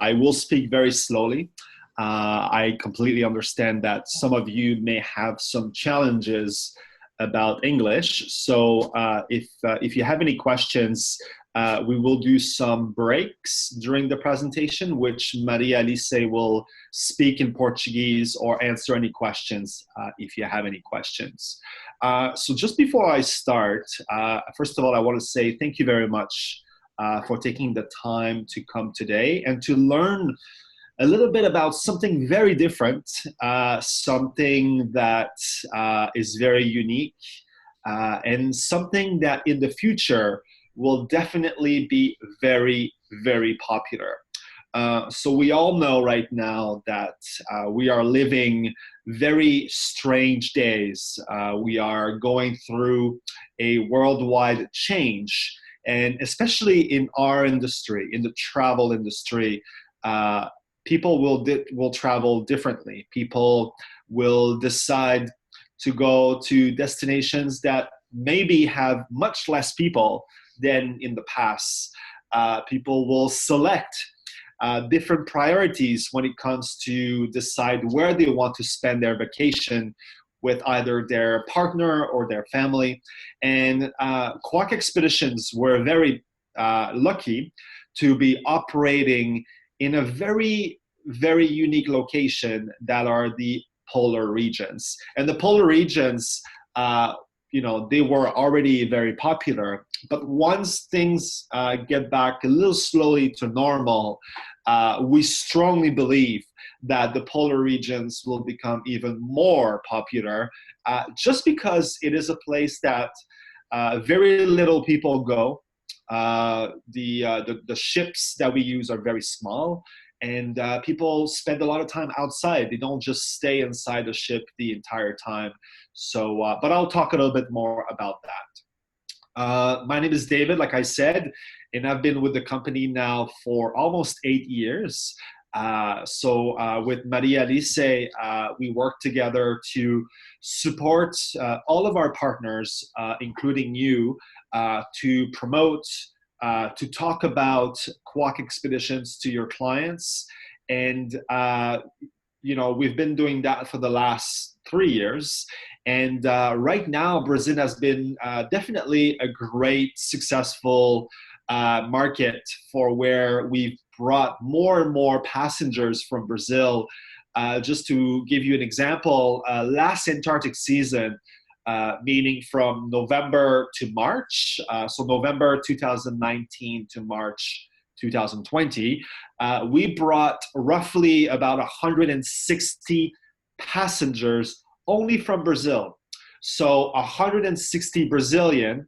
I will speak very slowly. I completely understand that some of you may have some challenges about English. So if you have any questions, we will do some breaks during the presentation, which Maria Alice will speak in Portuguese or answer any questions if you have any questions. So just before I start, first of all, I want to say thank you very much for taking the time to come today and to learn a little bit about something very different, something that is very unique, and something that in the future will definitely be very, very popular. So we all know right now that we are living very strange days. We are going through a worldwide change, and especially in our industry, in the travel industry, people will travel differently. People will decide to go to destinations that maybe have much less people than in the past. People will select different priorities when it comes to decide where they want to spend their vacation with either their partner or their family. And Quark Expeditions were very lucky to be operating in a very, very unique location that are the polar regions. And the polar regions, they were already very popular, but once things get back a little slowly to normal, we strongly believe that the polar regions will become even more popular, just because it is a place that very little people go. The ships that we use are very small, and people spend a lot of time outside. They don't just stay inside the ship the entire time. So, but I'll talk a little bit more about that. My name is David, like I said, and I've been with the company now for almost 8 years. With Maria Alice, we work together to support all of our partners, including you, to promote, to talk about Quark Expeditions to your clients. And, we've been doing that for the last 3 years. And right now, Brazil has been definitely a great, successful market for where we've brought more and more passengers from Brazil. Just to give you an example, last Antarctic season, meaning from November to March, so November 2019 to March 2020, we brought roughly about 160 passengers only from Brazil. So 160 Brazilian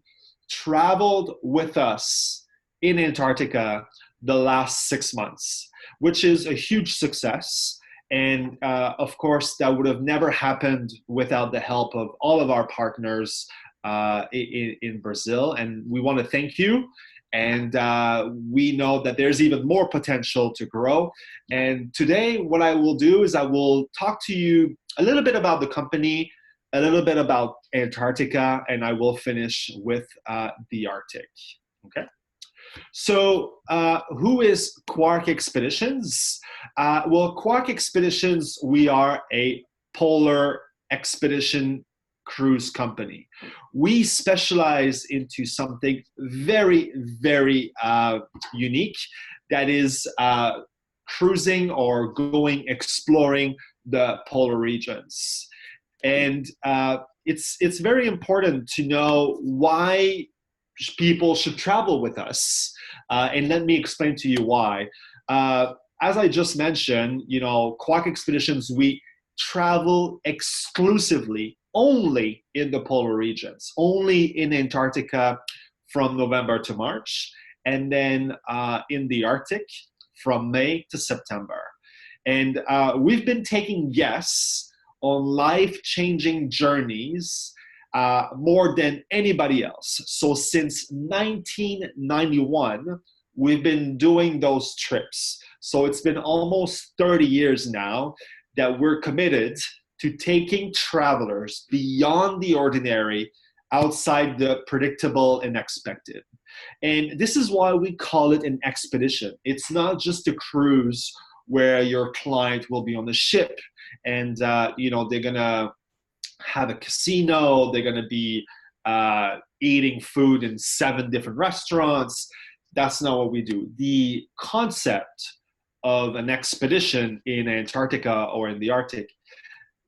traveled with us in Antarctica the last 6 months, which is a huge success. And of course, that would have never happened without the help of all of our partners in Brazil. And we want to thank you. And we know that there's even more potential to grow. And today, what I will do is I will talk to you a little bit about the company, a little bit about Antarctica, and I will finish with the Arctic. Okay. So who is Quark Expeditions? Quark Expeditions, we are a polar expedition cruise company. We specialize into something very, very unique, that is cruising or exploring the polar regions. And it's very important to know why people should travel with us. And let me explain to you why. As I just mentioned, Quark Expeditions, we travel exclusively only in the polar regions, only in Antarctica from November to March, and then in the Arctic from May to September. And we've been taking guests on life-changing journeys more than anybody else. So since 1991, we've been doing those trips. So it's been almost 30 years now that we're committed to taking travelers beyond the ordinary outside the predictable and expected. And this is why we call it an expedition. It's not just a cruise where your client will be on the ship and they're gonna have a casino, they're gonna be eating food in 7 different restaurants. That's not what we do. The concept of an expedition in Antarctica or in the Arctic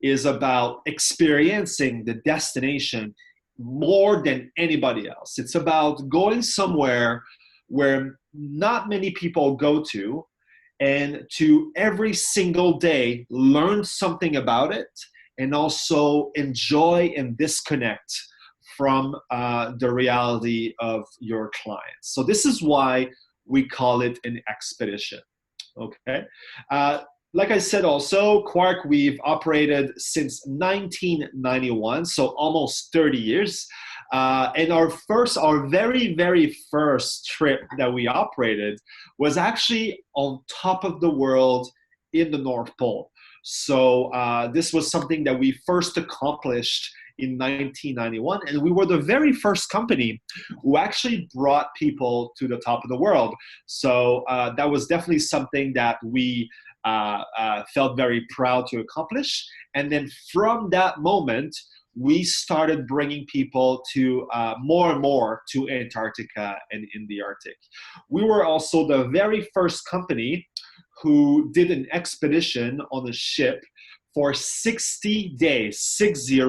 is about experiencing the destination more than anybody else. It's about going somewhere where not many people go to, and to every single day learn something about it, and also enjoy and disconnect from the reality of your clients. So this is why we call it an expedition. Okay. Like I said, also, Quark, we've operated since 1991, so almost 30 years. And our very, very first trip that we operated was actually on top of the world in the North Pole. So this was something that we first accomplished in 1991, and we were the very first company who actually brought people to the top of the world. So that was definitely something that we felt very proud to accomplish. And then from that moment, we started bringing people to more and more to Antarctica and in the Arctic. We were also the very first company who did an expedition on a ship for 60 days, 60,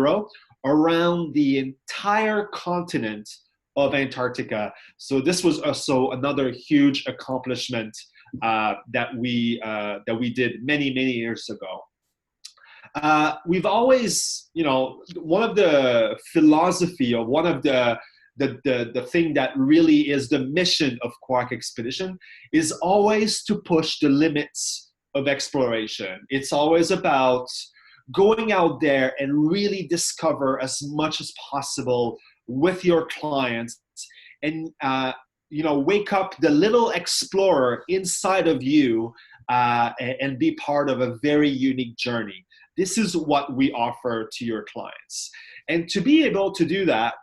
around the entire continent of Antarctica. So this was also another huge accomplishment that we did many, many years ago. We've always, one of the philosophy, or one of the thing that really is the mission of Quark Expedition is always to push the limits of exploration. It's always about going out there and really discover as much as possible with your clients, and wake up the little explorer inside of you, and be part of a very unique journey. This is what we offer to your clients. And to be able to do that,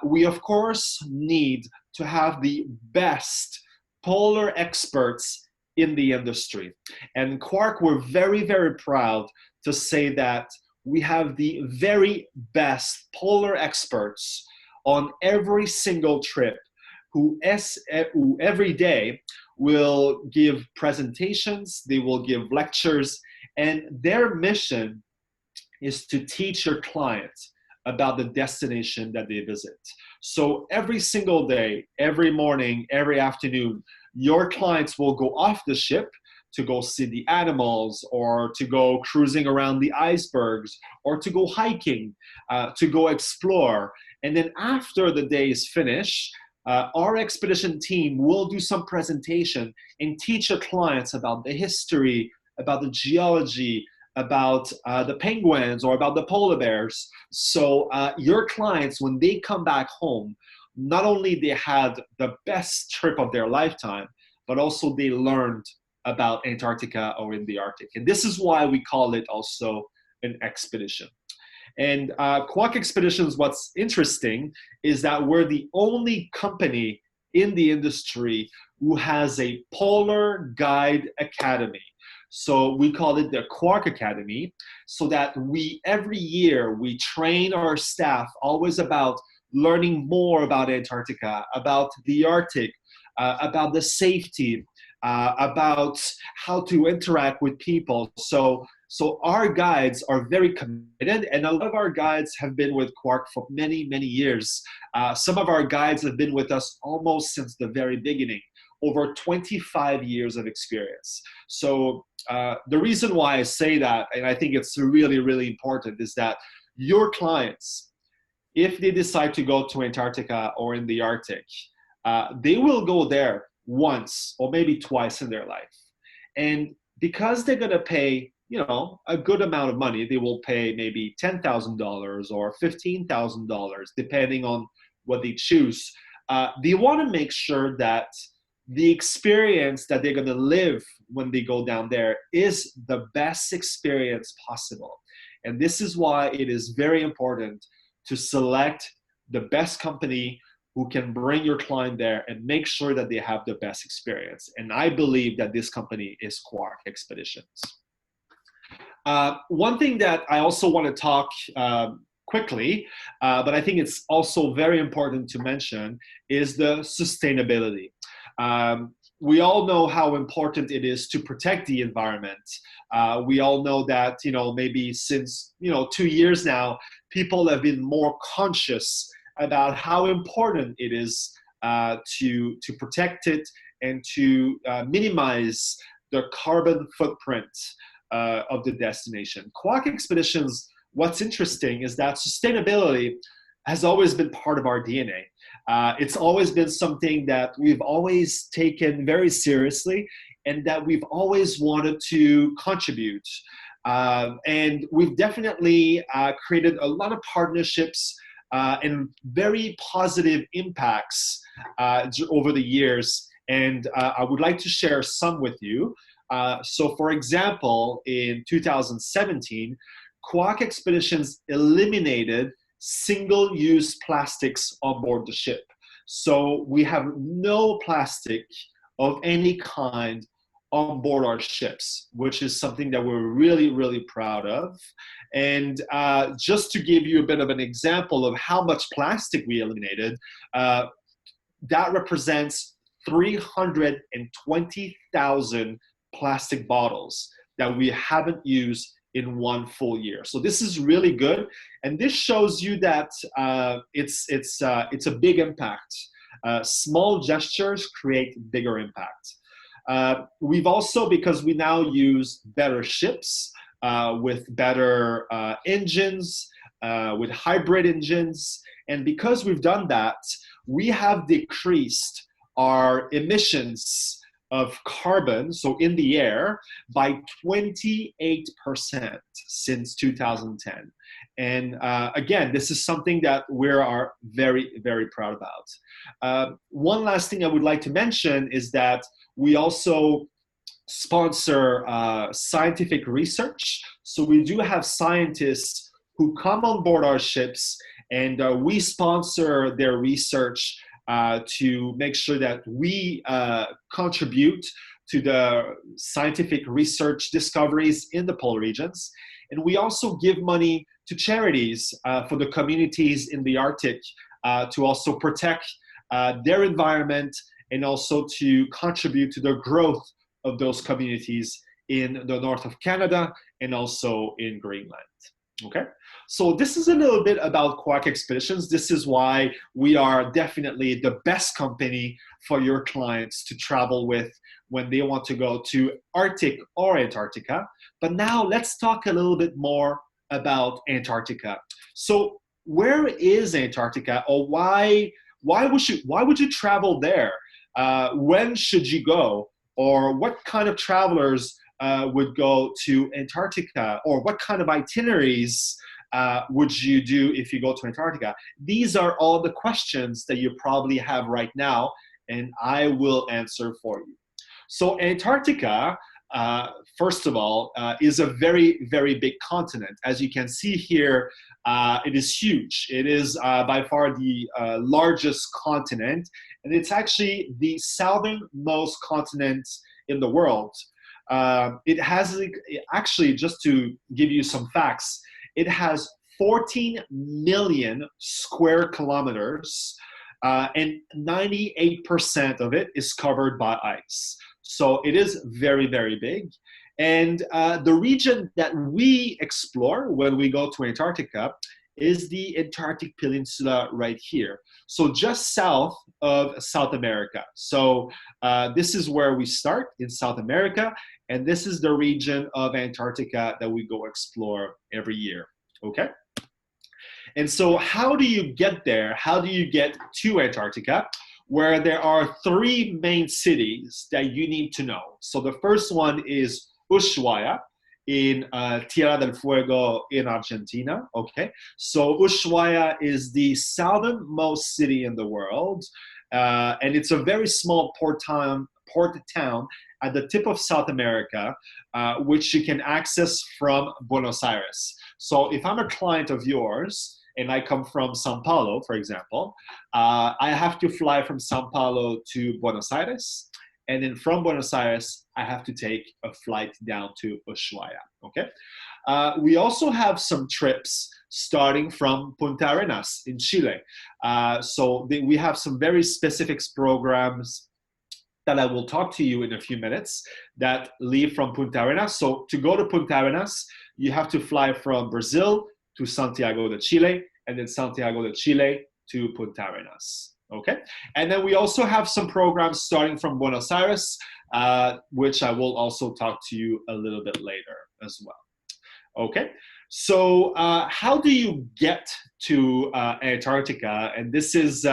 we of course need to have the best polar experts in the industry. And Quark, we're very, very proud to say that we have the very best polar experts on every single trip who every day will give presentations, they will give lectures, and their mission is to teach your clients about the destination that they visit. So every single day, every morning, every afternoon, your clients will go off the ship to go see the animals, or to go cruising around the icebergs, or to go hiking, to go explore. And then after the day is finished, our expedition team will do some presentation and teach your clients about the history, about the geology, about the penguins, or about the polar bears. So your clients, when they come back home, not only they had the best trip of their lifetime, but also they learned about Antarctica or in the Arctic. And this is why we call it also an expedition. And Quark Expeditions, what's interesting is that we're the only company in the industry who has a Polar Guide Academy. So we call it the Quark Academy, so that every year we train our staff always about learning more about Antarctica, about the Arctic, about the safety, about how to interact with people. So our guides are very committed, and a lot of our guides have been with Quark for many, many years. Some of our guides have been with us almost since the very beginning, over 25 years of experience. So the reason why I say that, and I think it's really, really important, is that your clients, if they decide to go to Antarctica or in the Arctic, they will go there once or maybe twice in their life. And because they're going to pay, a good amount of money, they will pay maybe $10,000 or $15,000, depending on what they choose. They want to make sure that the experience that they're going to live when they go down there is the best experience possible. And this is why it is very important to select the best company who can bring your client there and make sure that they have the best experience. And I believe that this company is Quark Expeditions. One thing that I also want to talk quickly, but I think it's also very important to mention, is the sustainability. We all know how important it is to protect the environment. We all know that, maybe since, 2 years now, people have been more conscious about how important it is to protect it and to minimize the carbon footprint of the destination. Quark Expeditions, what's interesting is that sustainability has always been part of our DNA. It's always been something that we've always taken very seriously and that we've always wanted to contribute. And we've definitely created a lot of partnerships and very positive impacts over the years. And I would like to share some with you. So for example, in 2017, Quark Expeditions eliminated single-use plastics on board the ship. So we have no plastic of any kind on board our ships, which is something that we're really, really proud of. And just to give you a bit of an example of how much plastic we eliminated, that represents 320,000 plastic bottles that we haven't used in one full year. So this is really good, and this shows you that it's a big impact. Small gestures create bigger impact. We've also, because we now use better ships with better engines, with hybrid engines, and because we've done that, we have decreased our emissions of carbon, so in the air, by 28% since 2010. And again, this is something that we are very, very proud about. One last thing I would like to mention is that we also sponsor scientific research. So we do have scientists who come on board our ships, and we sponsor their research to make sure that we contribute to the scientific research discoveries in the polar regions. And we also give money to charities for the communities in the Arctic to also protect their environment and also to contribute to the growth of those communities in the north of Canada and also in Greenland. Okay, so this is a little bit about Quark Expeditions. This is why we are definitely the best company for your clients to travel with when they want to go to Arctic or Antarctica. But now let's talk a little bit more about Antarctica. So where is Antarctica, or why would you travel there? When should you go, or what kind of travelers would go to Antarctica, or what kind of itineraries would you do if you go to Antarctica? These are all the questions that you probably have right now, and I will answer for you. So Antarctica, first of all, is a very, very big continent. As you can see here, it is huge. It is by far the largest continent, and it's actually the southernmost continent in the world. It has, actually, just to give you some facts, it has 14 million square kilometers, and 98% of it is covered by ice. So it is very, very big. And the region that we explore when we go to Antarctica is the Antarctic Peninsula right here. So just south of South America. So this is where we start in South America, and this is the region of Antarctica that we go explore every year, okay? And so how do you get there? How do you get to Antarctica? Where there are three main cities that you need to know. So the first one is Ushuaia in Tierra del Fuego in Argentina, okay? So Ushuaia is the southernmost city in the world, and it's a very small port town at the tip of South America, which you can access from Buenos Aires. So if I'm a client of yours and I come from Sao Paulo, for example, I have to fly from Sao Paulo to Buenos Aires. And then from Buenos Aires, I have to take a flight down to Ushuaia, okay? We also have some trips starting from Punta Arenas in Chile. We have some very specific programs that I will talk to you in a few minutes that leave from Punta Arenas. So to go to Punta Arenas, you have to fly from Brazil to Santiago de Chile, and then Santiago de Chile to Punta Arenas, okay? And then we also have some programs starting from Buenos Aires, which I will also talk to you a little bit later as well, okay? So how do you get to Antarctica? And this is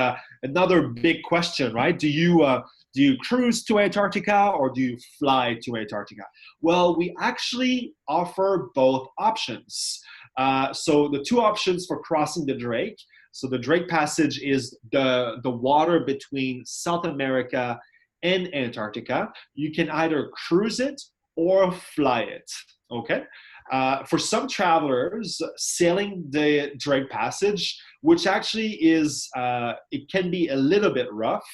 another big question, right? Do you cruise to Antarctica or do you fly to Antarctica? Well, we actually offer both options. So the two options for crossing the Drake. So the Drake Passage is the water between South America and Antarctica. You can either cruise it or fly it, okay? For some travelers, sailing the Drake Passage, which actually is, it can be a little bit rough,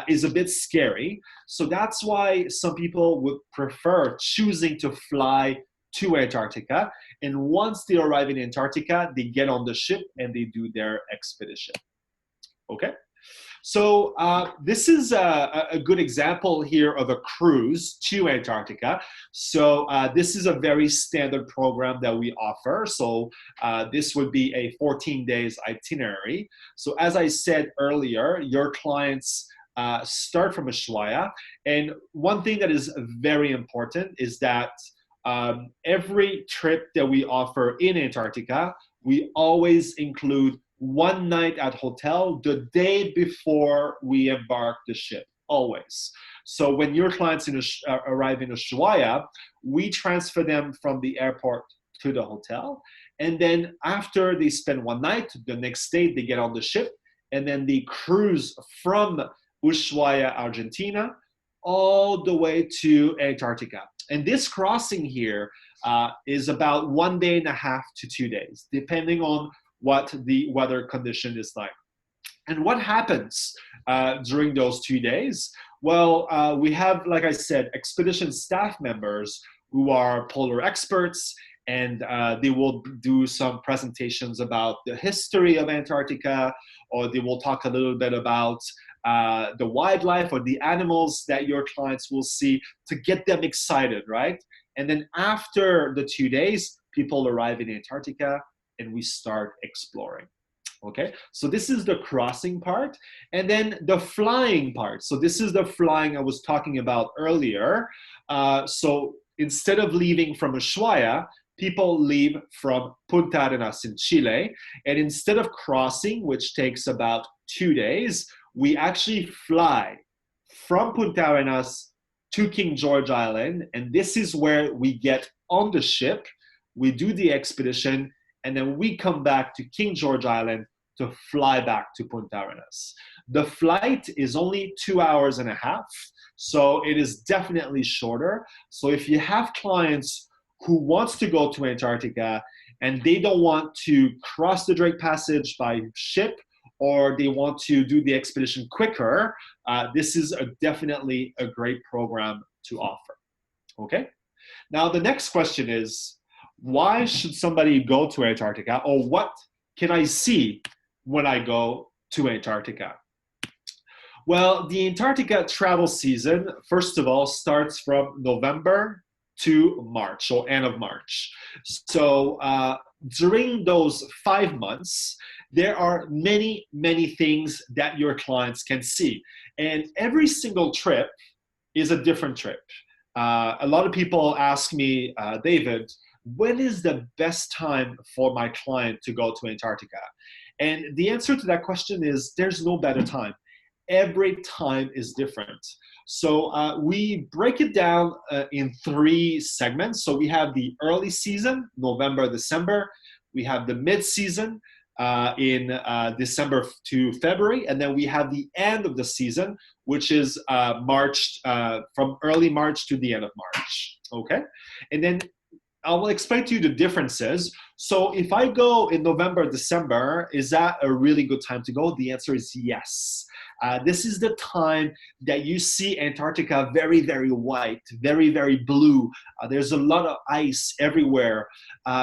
is a bit scary. So that's why some people would prefer choosing to fly to Antarctica. And once they arrive in Antarctica, they get on the ship and they do their expedition, okay? So this is a good example here of a cruise to Antarctica. So this is a very standard program that we offer. So this would be a 14 days itinerary. So as I said earlier, your clients start from Ushuaia. And one thing that is very important is that every trip that we offer in Antarctica, we always include one night at hotel the day before we embark the ship, always. So when your clients arrive in Ushuaia, we transfer them from the airport to the hotel. And then after they spend one night, the next day they get on the ship and then they cruise from Ushuaia, Argentina, all the way to Antarctica. And this crossing here is about 1.5 days to 2 days, depending on what the weather condition is like. And what happens during those 2 days? Well, we have, like I said, expedition staff members who are polar experts, and they will do some presentations about the history of Antarctica, or they will talk a little bit about the wildlife or the animals that your clients will see to get them excited, right? And then after the 2 days, people arrive in Antarctica and we start exploring. Okay, so this is the crossing part. And then the flying part. So this is the flying I was talking about earlier. So instead of leaving from Ushuaia, people leave from Punta Arenas in Chile. And instead of crossing, which takes about 2 days, we actually fly from Punta Arenas to King George Island. And this is where we get on the ship, we do the expedition, and then we come back to King George Island to fly back to Punta Arenas. The flight is only 2.5 hours, so it is definitely shorter. So if you have clients who wants to go to Antarctica and they don't want to cross the Drake Passage by ship, or they want to do the expedition quicker, this is definitely a great program to offer, okay? Now the next question is, why should somebody go to Antarctica, or what can I see when I go to Antarctica? Well, the Antarctica travel season, first of all, starts from November to March, or end of March. So during those 5 months, there are many, many things that your clients can see. And every single trip is a different trip. A lot of people ask me, David, when is the best time for my client to go to Antarctica? And the answer to that question is there's no better time. Every time is different. So we break it down in 3 segments. So we have the early season, November, December. We have the mid-season in December to February. And then we have the end of the season, which is March, from early March to the end of March, okay? And then I will explain to you the differences. So if I go in November, December, is that a really good time to go? The answer is yes. This is the time that you see Antarctica very, very white, very, very blue. There's a lot of ice everywhere.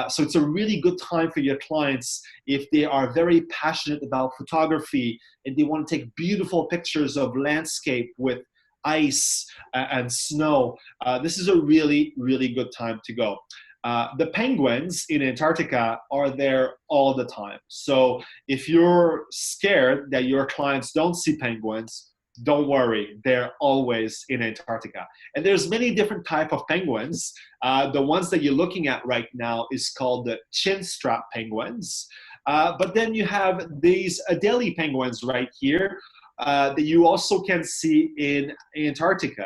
So it's a really good time for your clients if they are very passionate about photography and they want to take beautiful pictures of landscape with ice and snow. This is a really, really good time to go. The penguins in Antarctica are there all the time. So if you're scared that your clients don't see penguins, don't worry, they're always in Antarctica. And there's many different type of penguins. The ones that you're looking at right now is called the chin strap penguins. But then you have these Adelie penguins right here that you also can see in Antarctica.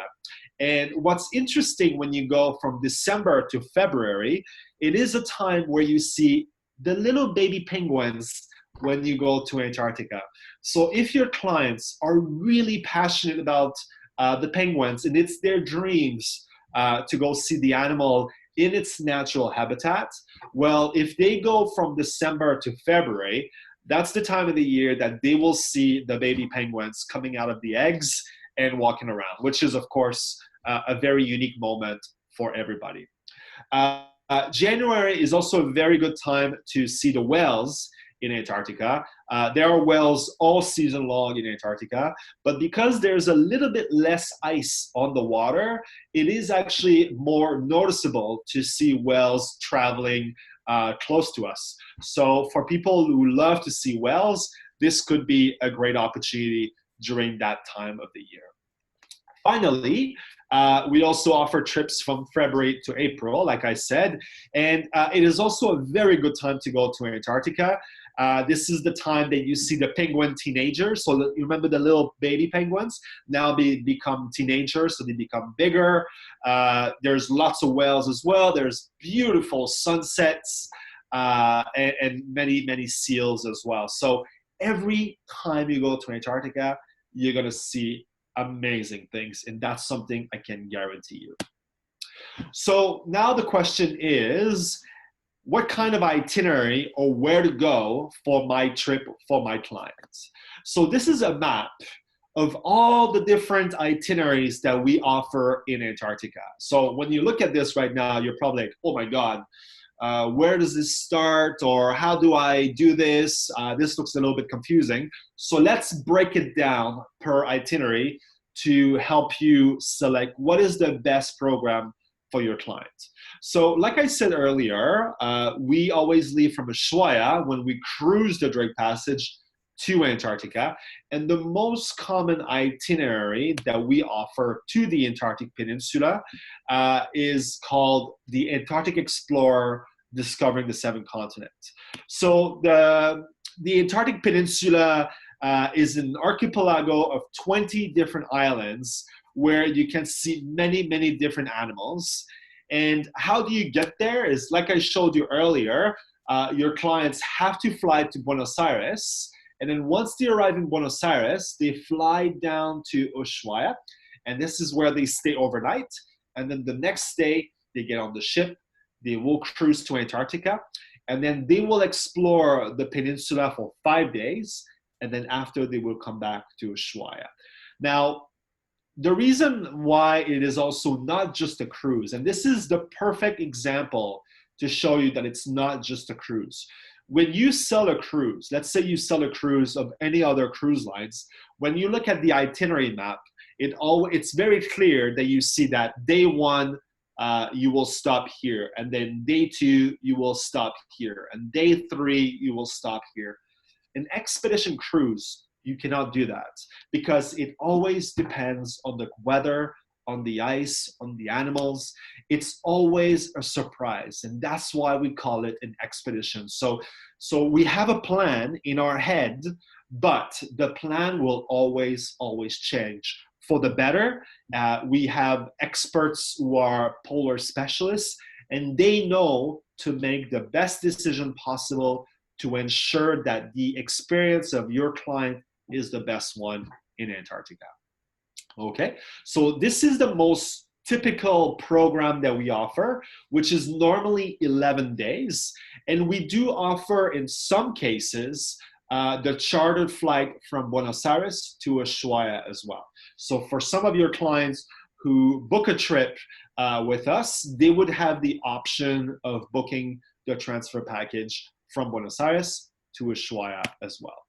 And what's interesting when you go from December to February, it is a time where you see the little baby penguins when you go to Antarctica. So if your clients are really passionate about the penguins and it's their dreams to go see the animal in its natural habitat, well, if they go from December to February, that's the time of the year that they will see the baby penguins coming out of the eggs and walking around, which is, of course, a very unique moment for everybody. January is also a very good time to see the whales in Antarctica. There are whales all season long in Antarctica, but because there's a little bit less ice on the water, it is actually more noticeable to see whales traveling close to us. So for people who love to see whales, this could be a great opportunity during that time of the year. Finally, we also offer trips from February to April, like I said, and it is also a very good time to go to Antarctica. This is the time that you see the penguin teenagers. So you remember the little baby penguins? Now they become teenagers, so they become bigger. There's lots of whales as well. There's beautiful sunsets and many, many seals as well. So every time you go to Antarctica, you're going to see amazing things, and that's something I can guarantee you. So now the question is, what kind of itinerary or where to go for my trip for my clients? So this is a map of all the different itineraries that we offer in Antarctica. So when you look at this right now, you're probably like, oh my God, where does this start, or how do I do this? This looks a little bit confusing. So let's break it down per itinerary to help you select what is the best program for your client. So like I said earlier, we always leave from Ushuaia when we cruise the Drake Passage to Antarctica. And the most common itinerary that we offer to the Antarctic Peninsula is called the Antarctic Explorer Discovering the Seven Continents. So the Antarctic Peninsula is an archipelago of 20 different islands where you can see many, many different animals. And how do you get there is, like I showed you earlier, your clients have to fly to Buenos Aires. And then once they arrive in Buenos Aires, they fly down to Ushuaia. And this is where they stay overnight. And then the next day, they get on the ship. They will cruise to Antarctica. And then they will explore the peninsula for 5 days. And then after, they will come back to Ushuaia. Now, the reason why it is also not just a cruise, and this is the perfect example to show you that it's not just a cruise. When you sell a cruise, let's say you sell a cruise of any other cruise lines, when you look at the itinerary map, it's very clear that you see that day one, you will stop here, and then day two, you will stop here, and day three, you will stop here. An expedition cruise, you cannot do that because it always depends on the weather, on the ice, on the animals. It's always a surprise, and that's why we call it an expedition. So we have a plan in our head, but the plan will always change for the better. We have experts who are polar specialists, and they know to make the best decision possible to ensure that the experience of your client is the best one in Antarctica. Okay, so this is the most typical program that we offer, which is normally 11 days. And we do offer, in some cases, the chartered flight from Buenos Aires to Ushuaia as well. So for some of your clients who book a trip with us, they would have the option of booking the transfer package from Buenos Aires to Ushuaia as well.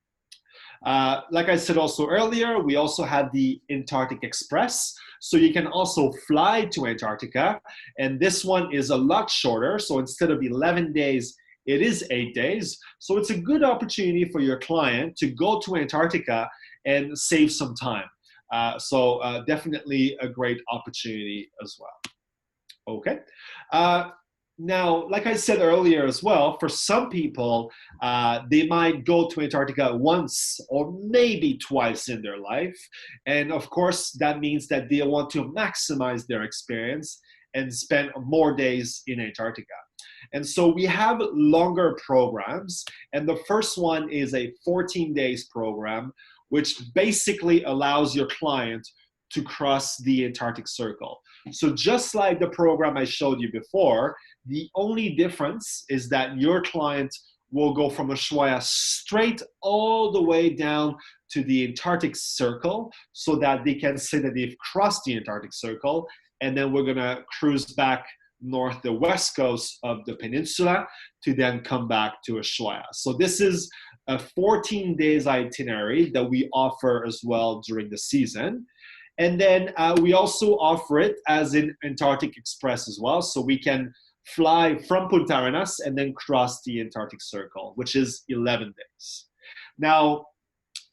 Like I said also earlier, we also have the Antarctic Express. So you can also fly to Antarctica. And this one is a lot shorter. So instead of 11 days, it is 8 days. So it's a good opportunity for your client to go to Antarctica and save some time. So definitely a great opportunity as well. Okay. Now, like I said earlier as well, for some people, they might go to Antarctica once or maybe twice in their life. And of course, that means that they want to maximize their experience and spend more days in Antarctica. And so we have longer programs. And the first one is a 14 days program, which basically allows your client to cross the Antarctic Circle. So just like the program I showed you before, the only difference is that your client will go from Ushuaia straight all the way down to the Antarctic Circle so that they can say that they've crossed the Antarctic Circle. And then we're gonna cruise back north the west coast of the peninsula to then come back to Ushuaia. So this is a 14 days itinerary that we offer as well during the season. And then we also offer it as an Antarctic Express as well. So we can fly from Punta Arenas and then cross the Antarctic Circle, which is 11 days. Now,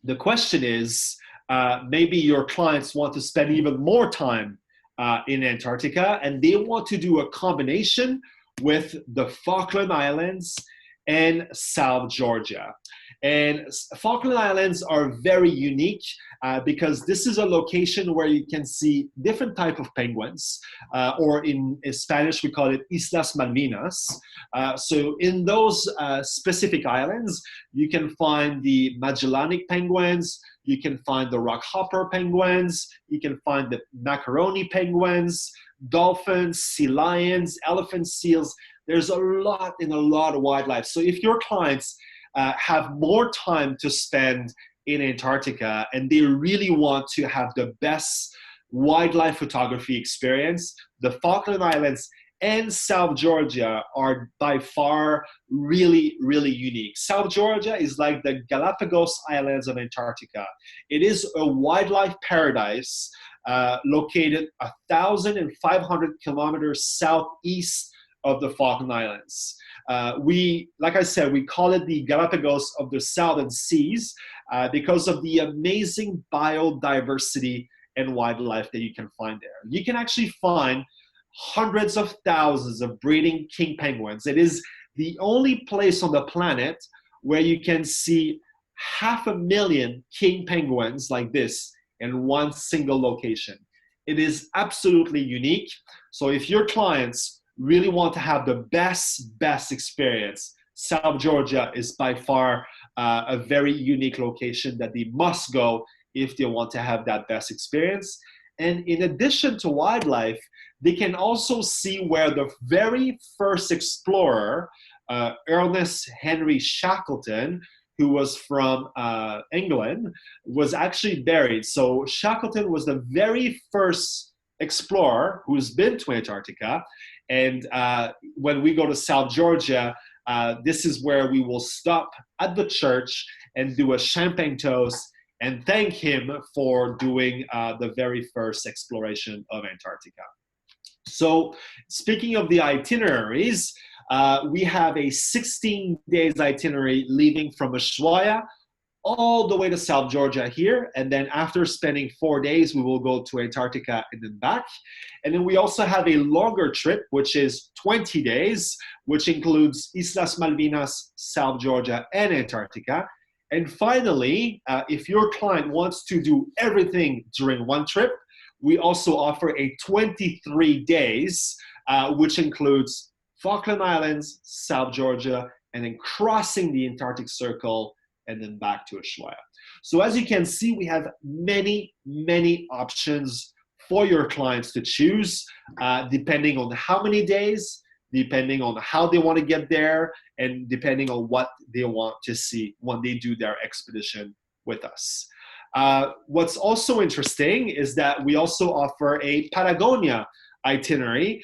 the question is, maybe your clients want to spend even more time in Antarctica, and they want to do a combination with the Falkland Islands and South Georgia. And Falkland Islands are very unique because this is a location where you can see different type of penguins, or in Spanish we call it Islas Malvinas. So in those specific islands, you can find the Magellanic penguins, you can find the rockhopper penguins, you can find the macaroni penguins, dolphins, sea lions, elephant seals. There's a lot of wildlife. So if your clients have more time to spend in Antarctica and they really want to have the best wildlife photography experience, the Falkland Islands and South Georgia are by far really unique. South Georgia is like the Galapagos Islands of Antarctica. It is a wildlife paradise located 1,500 kilometers southeast of the Falkland Islands. Like I said, we call it the Galapagos of the Southern Seas because of the amazing biodiversity and wildlife that you can find there. You can actually find hundreds of thousands of breeding king penguins. It is the only place on the planet where you can see 500,000 king penguins like this in one single location. It is absolutely unique. So if your clients really want to have the best experience, South Georgia is by far a very unique location that they must go if they want to have that best experience. And in addition to wildlife, they can also see where the very first explorer, Ernest Henry Shackleton, who was from England, was actually buried. So Shackleton was the very first explorer who's been to Antarctica. And when we go to South Georgia, this is where we will stop at the church and do a champagne toast and thank him for doing the very first exploration of Antarctica. So speaking of the itineraries, we have a 16 days itinerary leaving from Ushuaia all the way to South Georgia here. And then after spending 4 days, we will go to Antarctica and then back. And then we also have a longer trip, which is 20 days, which includes Islas Malvinas, South Georgia, and Antarctica. And finally, if your client wants to do everything during one trip, we also offer a 23 days, which includes Falkland Islands, South Georgia, and then crossing the Antarctic Circle and then back to Ushuaia. So as you can see, we have many options for your clients to choose, depending on how many days, depending on how they want to get there, and depending on what they want to see when they do their expedition with us. What's also interesting is that we also offer a Patagonia itinerary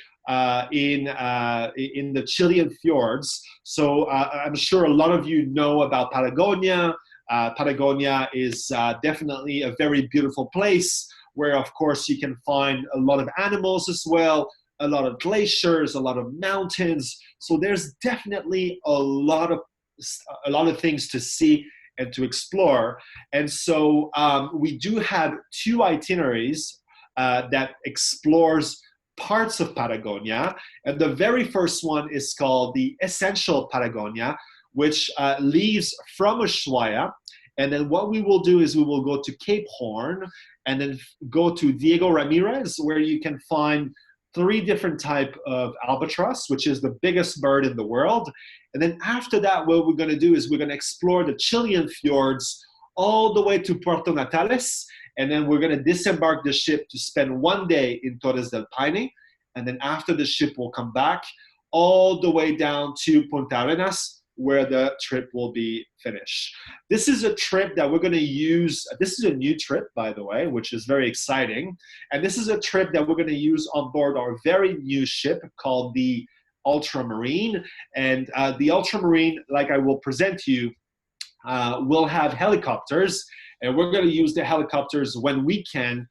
in the Chilean fjords. So I'm sure a lot of you know about Patagonia. Patagonia is definitely a very beautiful place where, of course, you can find a lot of animals as well, a lot of glaciers, a lot of mountains. So there's definitely a lot of things to see and to explore. And so we do have 2 itineraries that explores parts of Patagonia. And the very first one is called the Essential Patagonia, which leaves from Ushuaia. And then what we will do is we will go to Cape Horn and then go to Diego Ramirez, where you can find 3 different types of albatross, which is the biggest bird in the world. And then after that, what we're going to do is we're going to explore the Chilean fjords all the way to Puerto Natales. And then we're going to disembark the ship to spend 1 day in Torres del Paine. And then after the ship will come back all the way down to Punta Arenas, where the trip will be finished. This is a trip that we're going to use. This is a new trip, by the way, which is very exciting. And this is a trip that we're going to use on board our very new ship called the Ultramarine. And the Ultramarine, like I will present to you, will have helicopters. And we're going to use the helicopters when we can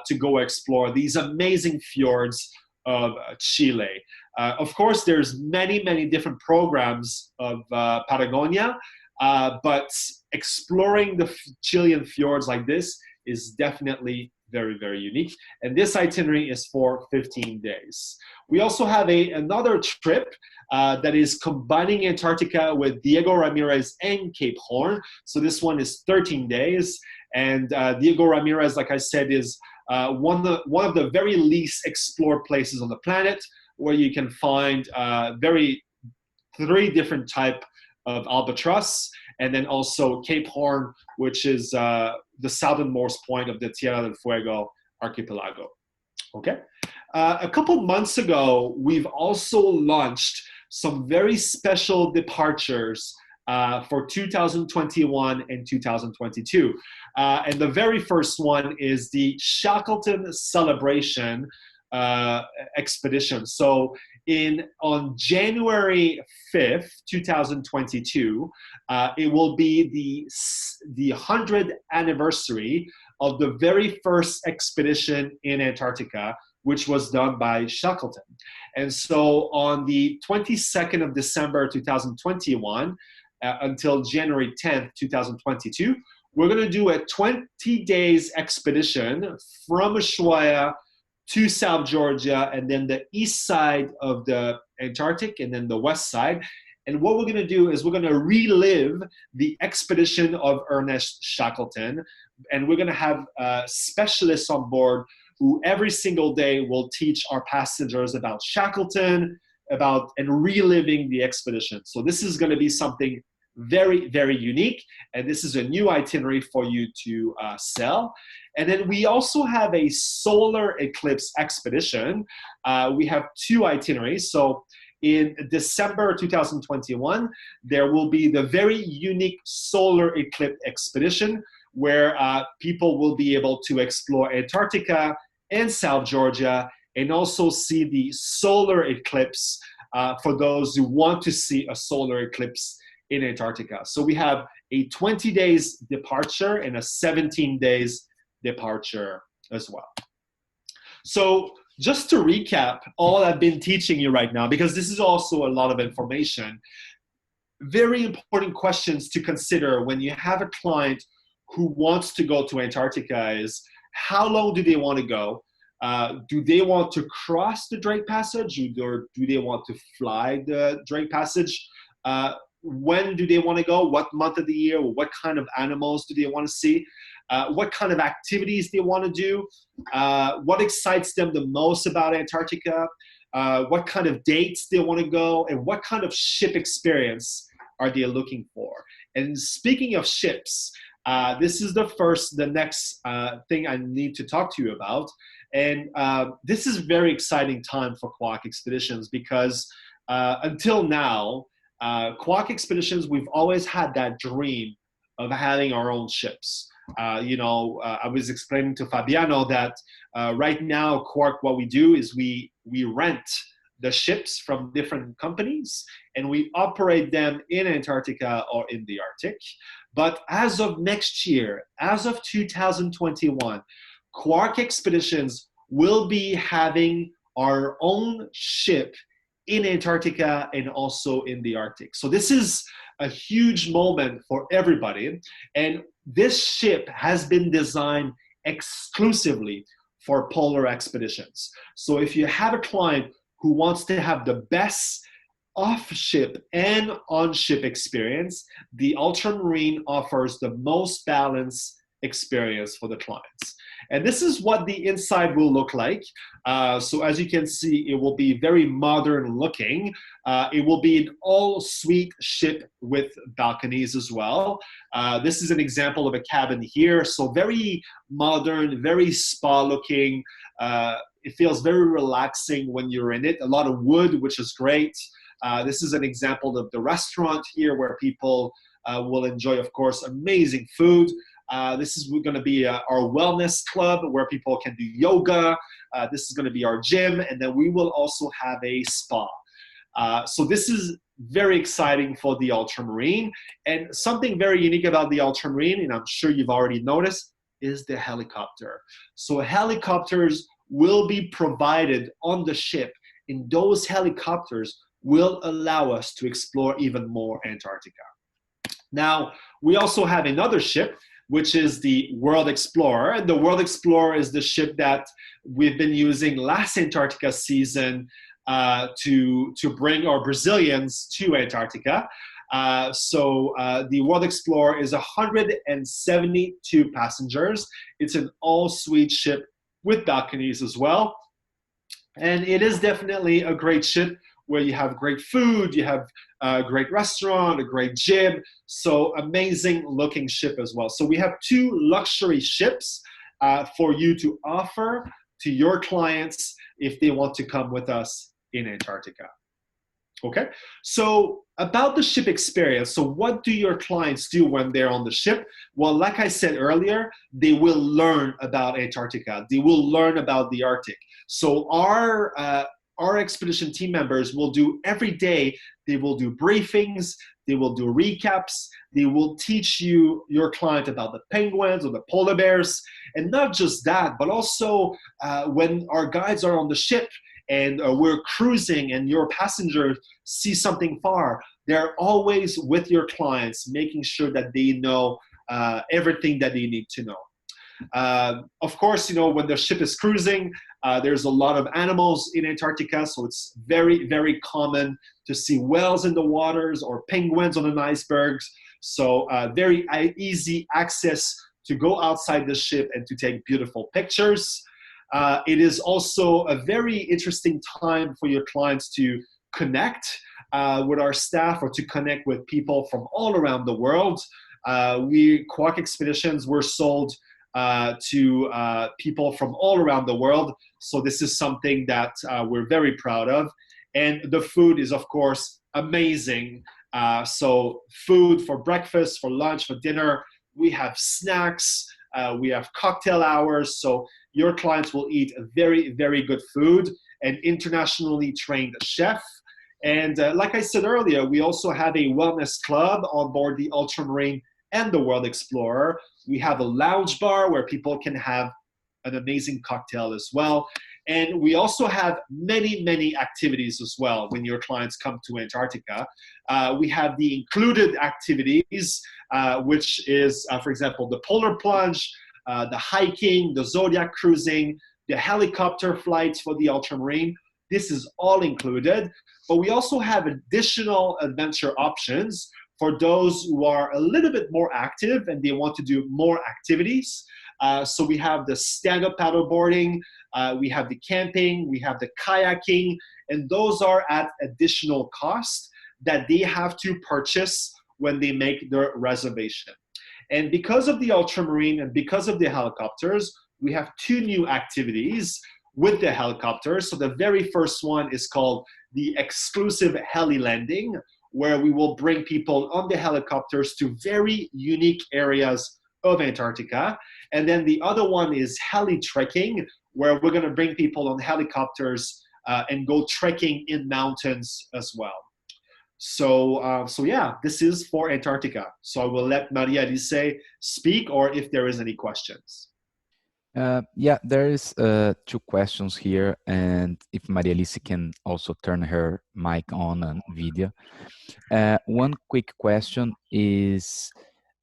to go explore these amazing fjords of Chile. Of course, there's many different programs of Patagonia, but exploring the Chilean fjords like this is definitely very unique. And this itinerary is for 15 days. We also have another trip that is combining Antarctica with Diego Ramirez and Cape Horn. So this one is 13 days. And Diego Ramirez, like I said, is one of the very least explored places on the planet, where you can find 3 different type of albatross, and then also Cape Horn, which is the southernmost point of the Tierra del Fuego archipelago. Okay. A couple months ago, we've also launched some very special departures for 2021 and 2022. And the very first one is the Shackleton Celebration expedition. So on January 5th, 2022, it will be the 100th anniversary of the very first expedition in Antarctica, which was done by Shackleton. And so on the 22nd of December 2021 until January 10th, 2022, we're going to do a 20 days expedition from Ushuaia to South Georgia, and then the east side of the Antarctic, and then the west side. And what we're going to do is we're going to relive the expedition of Ernest Shackleton, and we're going to have specialists on board who every single day will teach our passengers about Shackleton, and reliving the expedition. So this is going to be something very unique, and this is a new itinerary for you to sell. And then we also have a solar eclipse expedition. We have 2 itineraries. So in December 2021, there will be the very unique solar eclipse expedition, where people will be able to explore Antarctica and South Georgia, and also see the solar eclipse for those who want to see a solar eclipse in Antarctica. So we have a 20 days departure and a 17 days departure as well. So just to recap all I've been teaching you right now, because this is also a lot of information, very important questions to consider when you have a client who wants to go to Antarctica is, how long do they want to go? Do they want to cross the Drake Passage, or do they want to fly the Drake Passage? When do they want to go? What month of the year? What kind of animals do they want to see? What kind of activities they want to do? What excites them the most about Antarctica? What kind of dates they want to go? And what kind of ship experience are they looking for? And speaking of ships, this is the next thing I need to talk to you about. And this is very exciting time for Quark Expeditions because until now, Quark Expeditions, we've always had that dream of having our own ships. I was explaining to Fabiano that right now, Quark, what we do is we rent the ships from different companies and we operate them in Antarctica or in the Arctic. But as of next year, as of 2021, Quark Expeditions will be having our own ship in Antarctica and also in the Arctic. So this is a huge moment for everybody. And this ship has been designed exclusively for polar expeditions. So if you have a client who wants to have the best off-ship and on-ship experience, the Ultramarine offers the most balanced experience for the clients. And this is what the inside will look like. So as you can see, it will be very modern looking. It will be an all-suite ship with balconies as well. This is an example of a cabin here. So very modern, very spa looking. It feels very relaxing when you're in it. A lot of wood, which is great. This is an example of the restaurant here where people will enjoy, of course, amazing food. This is going to be our wellness club where people can do yoga. This is going to be our gym. And then we will also have a spa. So this is very exciting for the Ultramarine. And something very unique about the Ultramarine, and I'm sure you've already noticed, is the helicopter. So helicopters will be provided on the ship, and those helicopters will allow us to explore even more Antarctica. Now, we also have another ship, which is the World Explorer. And the World Explorer is the ship that we've been using last Antarctica season to bring our Brazilians to Antarctica. The World Explorer is 172 passengers. It's an all-suite ship with balconies as well. And it is definitely a great ship where you have great food, you have a great restaurant, a great gym. So amazing looking ship as well. So we have two luxury ships for you to offer to your clients if they want to come with us in Antarctica. Okay, so about the ship experience. So what do your clients do when they're on the ship? Well, like I said earlier, they will learn about Antarctica. They will learn about the Arctic. So our expedition team members will do every day, they will do briefings, they will do recaps, they will teach your client about the penguins or the polar bears. And not just that, but also when our guides are on the ship and we're cruising and your passengers see something far, they're always with your clients, making sure that they know everything that they need to know. Of course, when the ship is cruising, there's a lot of animals in Antarctica, so it's very, very common to see whales in the waters or penguins on the icebergs. So very easy access to go outside the ship and to take beautiful pictures. It is also a very interesting time for your clients to connect with our staff or to connect with people from all around the world. Quark Expeditions were sold to people from all around the world. So this is something that we're very proud of. And the food is, of course, amazing. So food for breakfast, for lunch, for dinner. We have snacks. We have cocktail hours. So your clients will eat very, very good food, an internationally trained chef. And like I said earlier, we also have a wellness club on board the Ultramarine and the World Explorer. We have a lounge bar where people can have an amazing cocktail as well. And we also have many, many activities as well when your clients come to Antarctica. We have the included activities, which is, for example, the polar plunge, the hiking, the zodiac cruising, the helicopter flights for the Ultramarine. This is all included. But we also have additional adventure options for those who are a little bit more active and they want to do more activities. So we have the stand-up paddleboarding, we have the camping, we have the kayaking, and those are at additional cost that they have to purchase when they make their reservation. And because of the Ultramarine and because of the helicopters, we have two new activities with the helicopters. So the very first one is called the exclusive heli landing, where we will bring people on the helicopters to very unique areas of Antarctica. And then the other one is heli trekking, where we're going to bring people on helicopters and go trekking in mountains as well. So yeah, this is for Antarctica. So I will let Maria Alice speak, or if there is any questions. Yeah, there is two questions here, and if Maria Alice can also turn her mic on and video. One quick question is,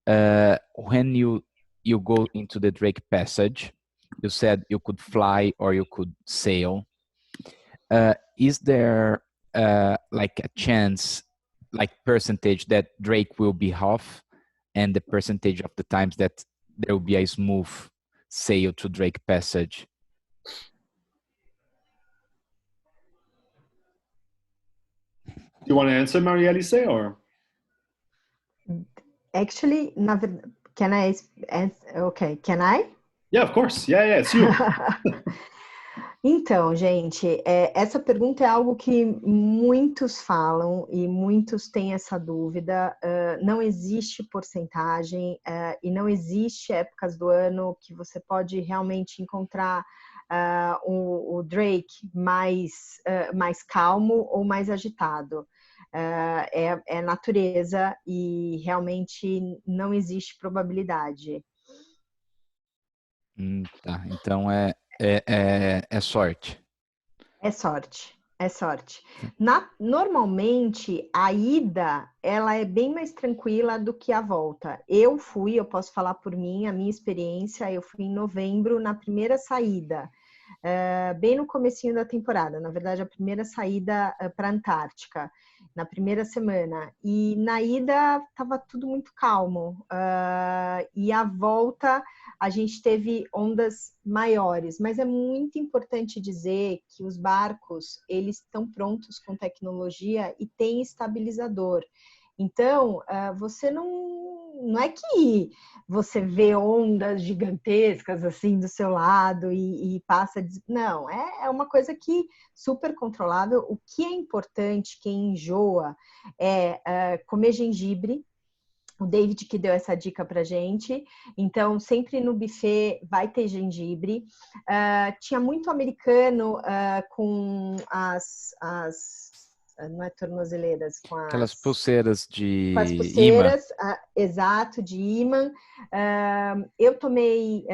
when you go into the Drake Passage, you said you could fly or you could sail. Is there like a chance, like percentage, that Drake will be half, and the percentage of the times that there will be a smooth sail to Drake Passage? Do you want to answer, Maria Alice, or? Actually, can I answer? Okay, can I? Yeah, of course. Yeah, it's you. Então, gente, essa pergunta é algo que muitos falam e muitos têm essa dúvida. Não existe porcentagem e não existe épocas do ano que você pode realmente encontrar o Drake mais calmo ou mais agitado. É natureza e realmente não existe probabilidade. Tá, então é sorte. É sorte. Normalmente, a ida, ela é bem mais tranquila do que a volta. Eu posso falar por mim, a minha experiência, eu fui em novembro na primeira saída, bem no comecinho da temporada, na verdade, a primeira saída para a Antártica, na primeira semana. E na ida, estava tudo muito calmo. E a volta, a gente teve ondas maiores, mas é muito importante dizer que os barcos, eles estão prontos com tecnologia e tem estabilizador. Então, você não é que você vê ondas gigantescas assim do seu lado e passa... Não, é uma coisa que super controlável. O que é importante, quem enjoa, é comer gengibre. O David que deu essa dica pra gente. Então, sempre no buffet vai ter gengibre. Tinha muito americano com as não é tornozeleiras, aquelas pulseiras de com as pulseiras, exato, de ímã. Eu tomei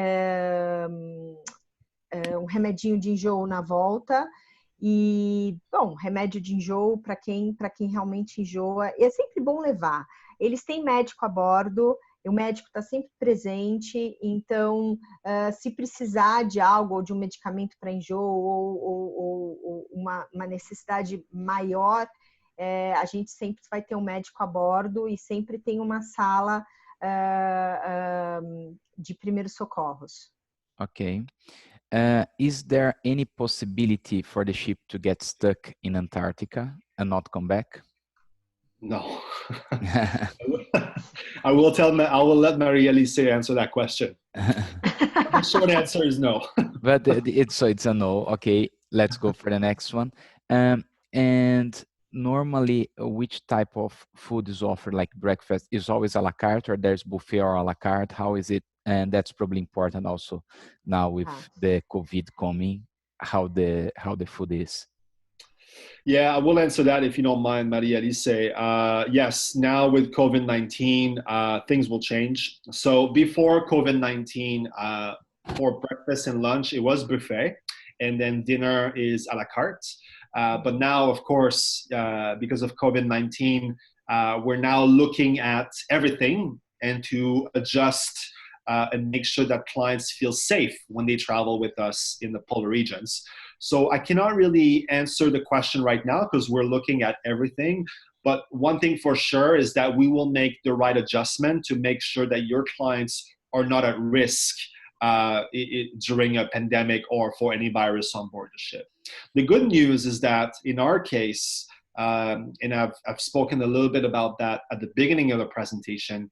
um remedinho de enjoo na volta. E, bom, remédio de enjoo para quem realmente enjoa, é sempre bom levar. Eles têm médico a bordo, o médico está sempre presente, então, se precisar de algo, ou de um medicamento para enjoo, ou uma necessidade maior, a gente sempre vai ter um médico a bordo e sempre tem uma sala de primeiros socorros. Ok. Is there any possibility for the ship to get stuck in Antarctica and not come back? No. I will let Maria Alice answer that question. The short answer is no. But it's a no. Okay, let's go for the next one. And normally, which type of food is offered? Like breakfast is always a la carte, or there's buffet or a la carte? How is it? And that's probably important also now with the COVID coming, how the food is. Yeah, I will answer that if you don't mind, Maria Alice. Yes, now with COVID-19, things will change. So before COVID-19, for breakfast and lunch, it was buffet, and then dinner is a la carte. But now, of course, because of COVID-19, we're now looking at everything and to adjust and make sure that clients feel safe when they travel with us in the polar regions. So I cannot really answer the question right now because we're looking at everything. But one thing for sure is that we will make the right adjustment to make sure that your clients are not at risk during a pandemic or for any virus on board the ship. The good news is that in our case, and I've spoken a little bit about that at the beginning of the presentation,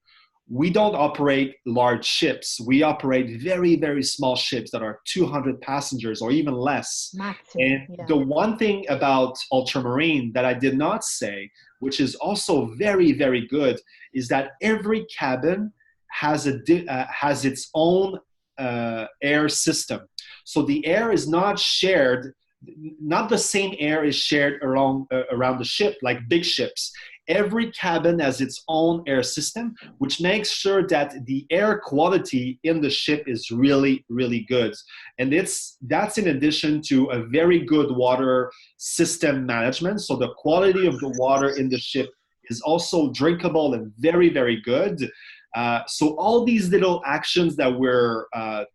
we don't operate large ships. We operate very, very small ships that are 200 passengers or even less. Maximum, And yeah. the one thing about ultramarine that I did not say, which is also very, very good, is that every cabin has its own air system. So the air is not shared, not the same air is shared around the ship like big ships. Every cabin has its own air system, which makes sure that the air quality in the ship is really, really good. And that's in addition to a very good water system management. So the quality of the water in the ship is also drinkable and very, very good. So all these little actions that we're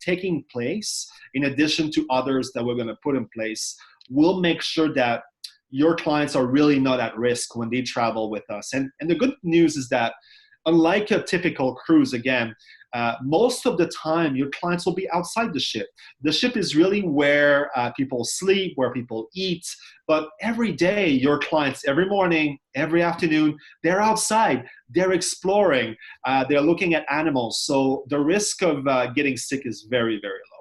taking place, in addition to others that we're going to put in place, will make sure that your clients are really not at risk when they travel with us. And the good news is that, unlike a typical cruise, again, most of the time your clients will be outside the ship. The ship is really where people sleep, where people eat. But every day, your clients, every morning, every afternoon, they're outside. They're exploring. They're looking at animals. So the risk of getting sick is very, very low.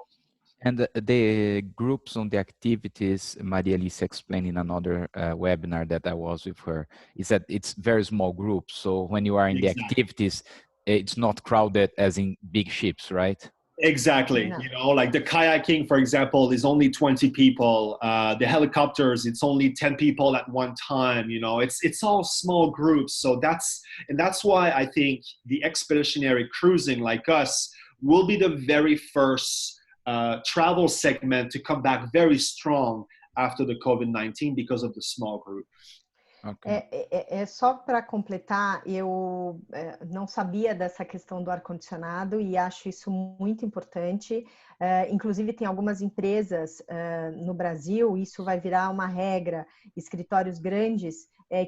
And the groups on the activities, Maria Alice explained in another webinar that I was with her, is that it's very small groups. So when you are in the activities, it's not crowded as in big ships, right? Exactly. No. You know, like the kayaking, for example, is only 20 people. The helicopters, it's only 10 people at one time. You know, it's all small groups. So that's why I think the expeditionary cruising like us will be the very first travel segment to come back very strong after the COVID-19 because of the small group. Okay. Só para completar, eu não sabia dessa questão do ar-condicionado e acho isso muito importante. Inclusive, tem algumas empresas no Brasil, isso vai virar uma regra, escritórios grandes,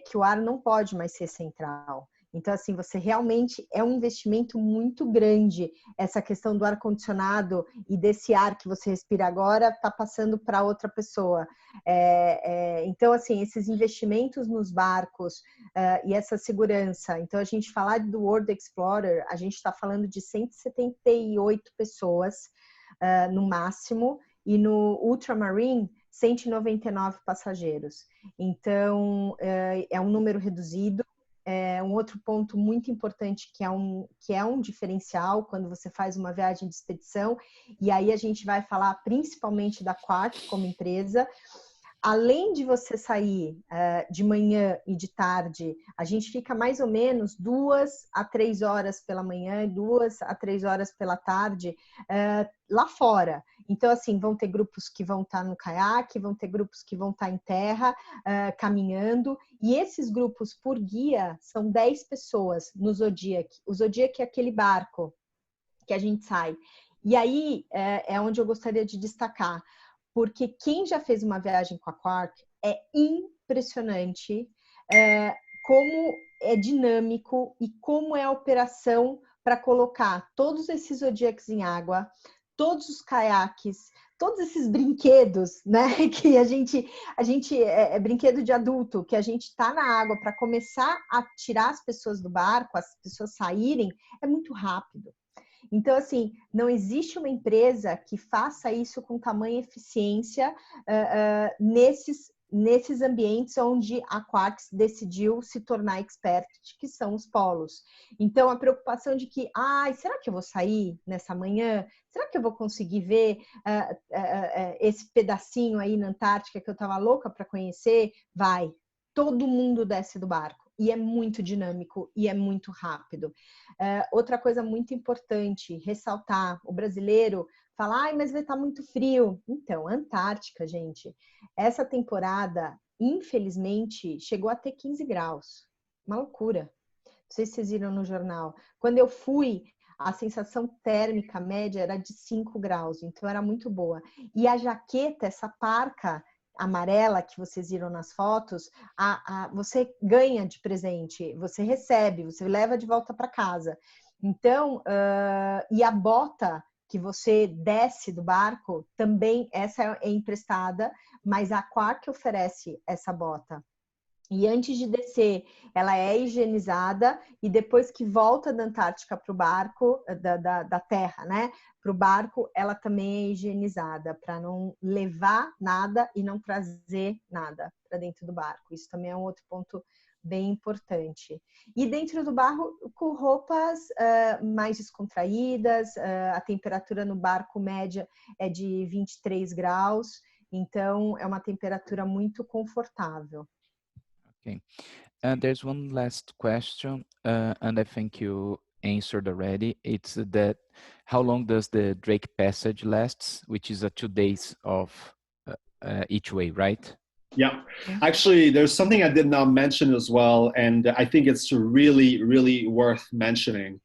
que o ar não pode mais ser central. Então, assim, você realmente é um investimento muito grande. Essa questão do ar-condicionado e desse ar que você respira agora está passando para outra pessoa. Então, assim, esses investimentos nos barcos e essa segurança. Então, a gente falar do World Explorer, a gente está falando de 178 pessoas no máximo, e no Ultramarine, 199 passageiros. Então, é um número reduzido. Um outro ponto muito importante que é um diferencial quando você faz uma viagem de expedição, e aí a gente vai falar principalmente da Quark como empresa. Além de você sair de manhã e de tarde, a gente fica mais ou menos 2 a 3 horas pela manhã e 2 a 3 horas pela tarde lá fora. Então, assim, vão ter grupos que vão estar no caiaque, vão ter grupos que vão estar em terra, caminhando. E esses grupos por guia são 10 pessoas no Zodiac. O Zodiac é aquele barco que a gente sai. E aí é onde eu gostaria de destacar. Porque quem já fez uma viagem com a Quark é impressionante como é dinâmico e como é a operação para colocar todos esses zodiacs em água, todos os caiaques, todos esses brinquedos, né? Que a gente é brinquedo de adulto, que a gente está na água para começar a tirar as pessoas do barco, as pessoas saírem, é muito rápido. Então, assim, não existe uma empresa que faça isso com tamanha eficiência nesses ambientes onde a Quark decidiu se tornar expert, que são os polos. Então, a preocupação de que, será que eu vou sair nessa manhã? Será que eu vou conseguir ver esse pedacinho aí na Antártica que eu estava louca para conhecer? Vai, todo mundo desce do barco. E é muito dinâmico e é muito rápido. Outra coisa muito importante, ressaltar, o brasileiro fala, mas vai estar muito frio. Então, Antártica, gente, essa temporada, infelizmente, chegou a ter 15 graus. Uma loucura. Não sei se vocês viram no jornal. Quando eu fui, a sensação térmica média era de 5 graus, então era muito boa. E a jaqueta, essa parca amarela que vocês viram nas fotos, você ganha de presente, você recebe, você leva de volta para casa. Então, e a bota que você desce do barco, também essa é emprestada, mas a Quark oferece essa bota. E antes de descer, ela é higienizada e depois que volta da Antártica para o barco, da terra, né? Para o barco, ela também é higienizada para não levar nada e não trazer nada para dentro do barco. Isso também é um outro ponto bem importante. E dentro do barco, com roupas mais descontraídas, a temperatura no barco média é de 23 graus, então é uma temperatura muito confortável. Okay. There's one last question, and I think you answered already. It's that how long does the Drake Passage lasts, which is 2 days of each way, right? Yeah, actually, there's something I did not mention as well, and I think it's really, really worth mentioning.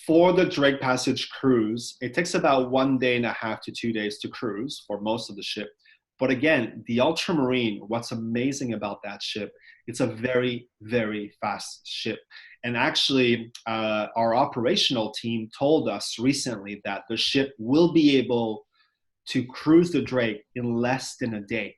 For the Drake Passage cruise, it takes about 1.5 days to 2 days to cruise for most of the ship. But again, the Ultramarine, what's amazing about that ship, it's a very, very fast ship. And actually, our operational team told us recently that the ship will be able to cruise the Drake in less than a day,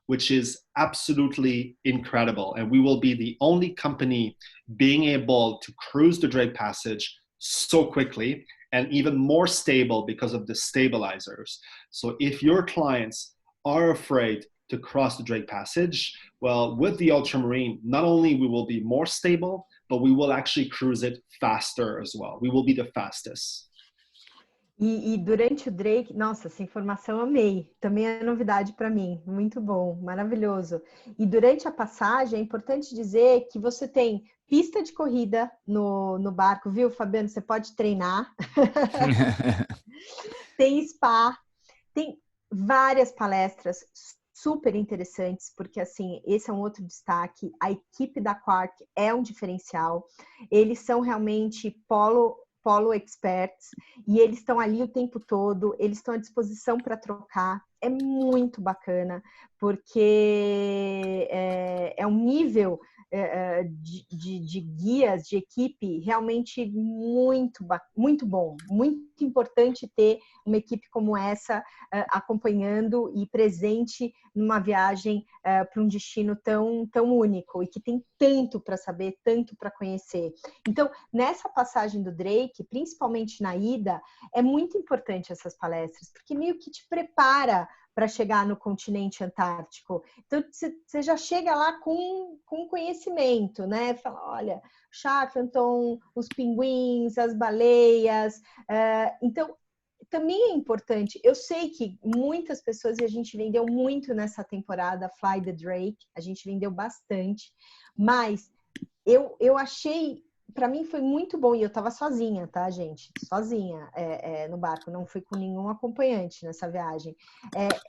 which is absolutely incredible. And we will be the only company being able to cruise the Drake Passage so quickly and even more stable because of the stabilizers. So if your clients are afraid to cross the Drake Passage, well, with the Ultramarine, not only we will be more stable, but we will actually cruise it faster as well. We will be the fastest. E durante o Drake, nossa, essa informação amei, também é novidade para mim, muito bom, maravilhoso. E durante a passagem é importante dizer que você tem pista de corrida no barco, viu, Fabiano? Você pode treinar. Tem spa, tem várias palestras super interessantes, porque assim, esse é um outro destaque, a equipe da Quark é um diferencial, eles são realmente polo experts, e eles estão ali o tempo todo, eles estão à disposição para trocar, é muito bacana, porque é um nível de guias, de equipe, realmente muito bom, muito importante ter uma equipe como essa acompanhando e presente numa viagem para um destino tão único e que tem tanto para saber, tanto para conhecer. Então, nessa passagem do Drake, principalmente na ida, é muito importante essas palestras, porque meio que te prepara para chegar no continente antártico. Então, você já chega lá com conhecimento, né? Fala, olha, Shackleton, os pinguins, as baleias. Então, também é importante. Eu sei que muitas pessoas, e a gente vendeu muito nessa temporada Fly the Drake, a gente vendeu bastante, mas eu achei... Para mim foi muito bom, e eu estava sozinha, tá, gente? Sozinha no barco, não fui com nenhum acompanhante nessa viagem.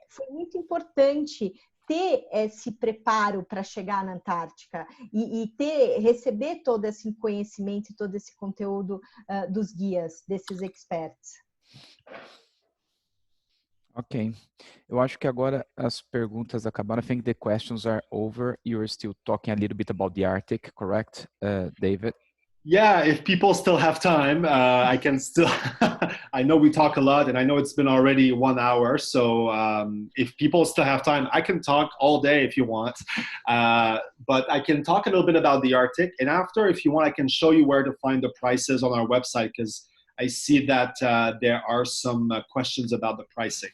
Foi muito importante ter esse preparo para chegar na Antártica e receber todo esse conhecimento e todo esse conteúdo dos guias, desses experts. Ok. Eu acho que agora as perguntas acabaram. I think the questions are over. You're still talking a little bit about the Arctic, correct, David? Yeah, if people still have time, I can still, I know we talk a lot and I know it's been already 1 hour. So if people still have time, I can talk all day if you want. But I can talk a little bit about the Arctic. And after, if you want, I can show you where to find the prices on our website, because I see that there are some questions about the pricing.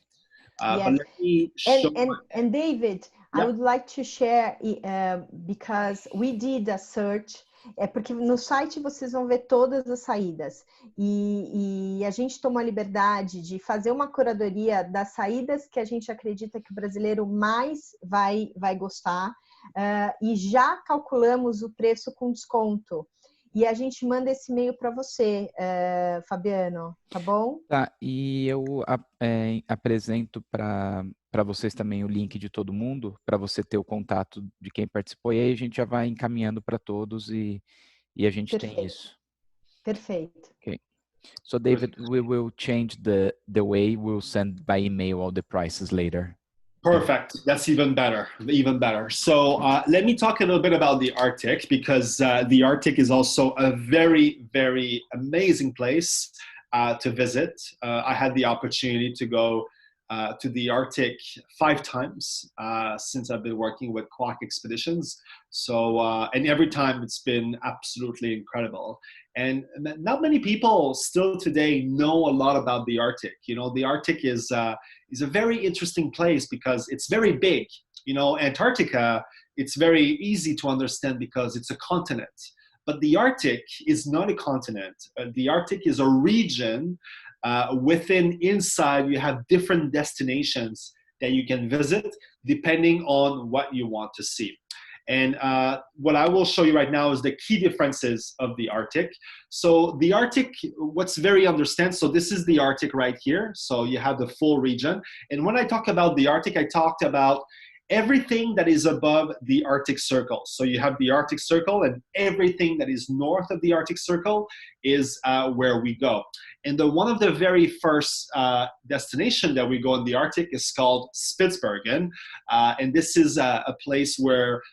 Yes. But let me show and David, yeah. I would like to share, because we did a search, porque no site vocês vão ver todas as saídas, e a gente tomou a liberdade de fazer uma curadoria das saídas que a gente acredita que o brasileiro mais vai gostar, e já calculamos o preço com desconto. E a gente manda esse e-mail para você, Fabiano, tá bom? Tá, e eu apresento para vocês também o link de todo mundo, para você ter o contato de quem participou, e aí a gente já vai encaminhando para todos e a gente Perfeito. tem isso. Perfeito. Okay. So David, we will change the way we'll send by email all the prices later. Perfect. That's even better. Even better. So let me talk a little bit about the Arctic, because the Arctic is also a very, very amazing place to visit. I had the opportunity to go to the Arctic 5 times since I've been working with Quark Expeditions. So, and every time it's been absolutely incredible. And not many people still today know a lot about the Arctic. You know, the Arctic is a very interesting place because it's very big. You know, Antarctica, it's very easy to understand because it's a continent. But the Arctic is not a continent. The Arctic is a region. Inside, you have different destinations that you can visit depending on what you want to see. And what I will show you right now is the key differences of the Arctic. So the Arctic, what's very so this is the Arctic right here. So you have the full region. And when I talk about the Arctic, I talked about everything that is above the Arctic Circle. So you have the Arctic Circle, and everything that is north of the Arctic Circle is where we go. And one of the very first destination that we go in the Arctic is called Spitsbergen. And this is a place where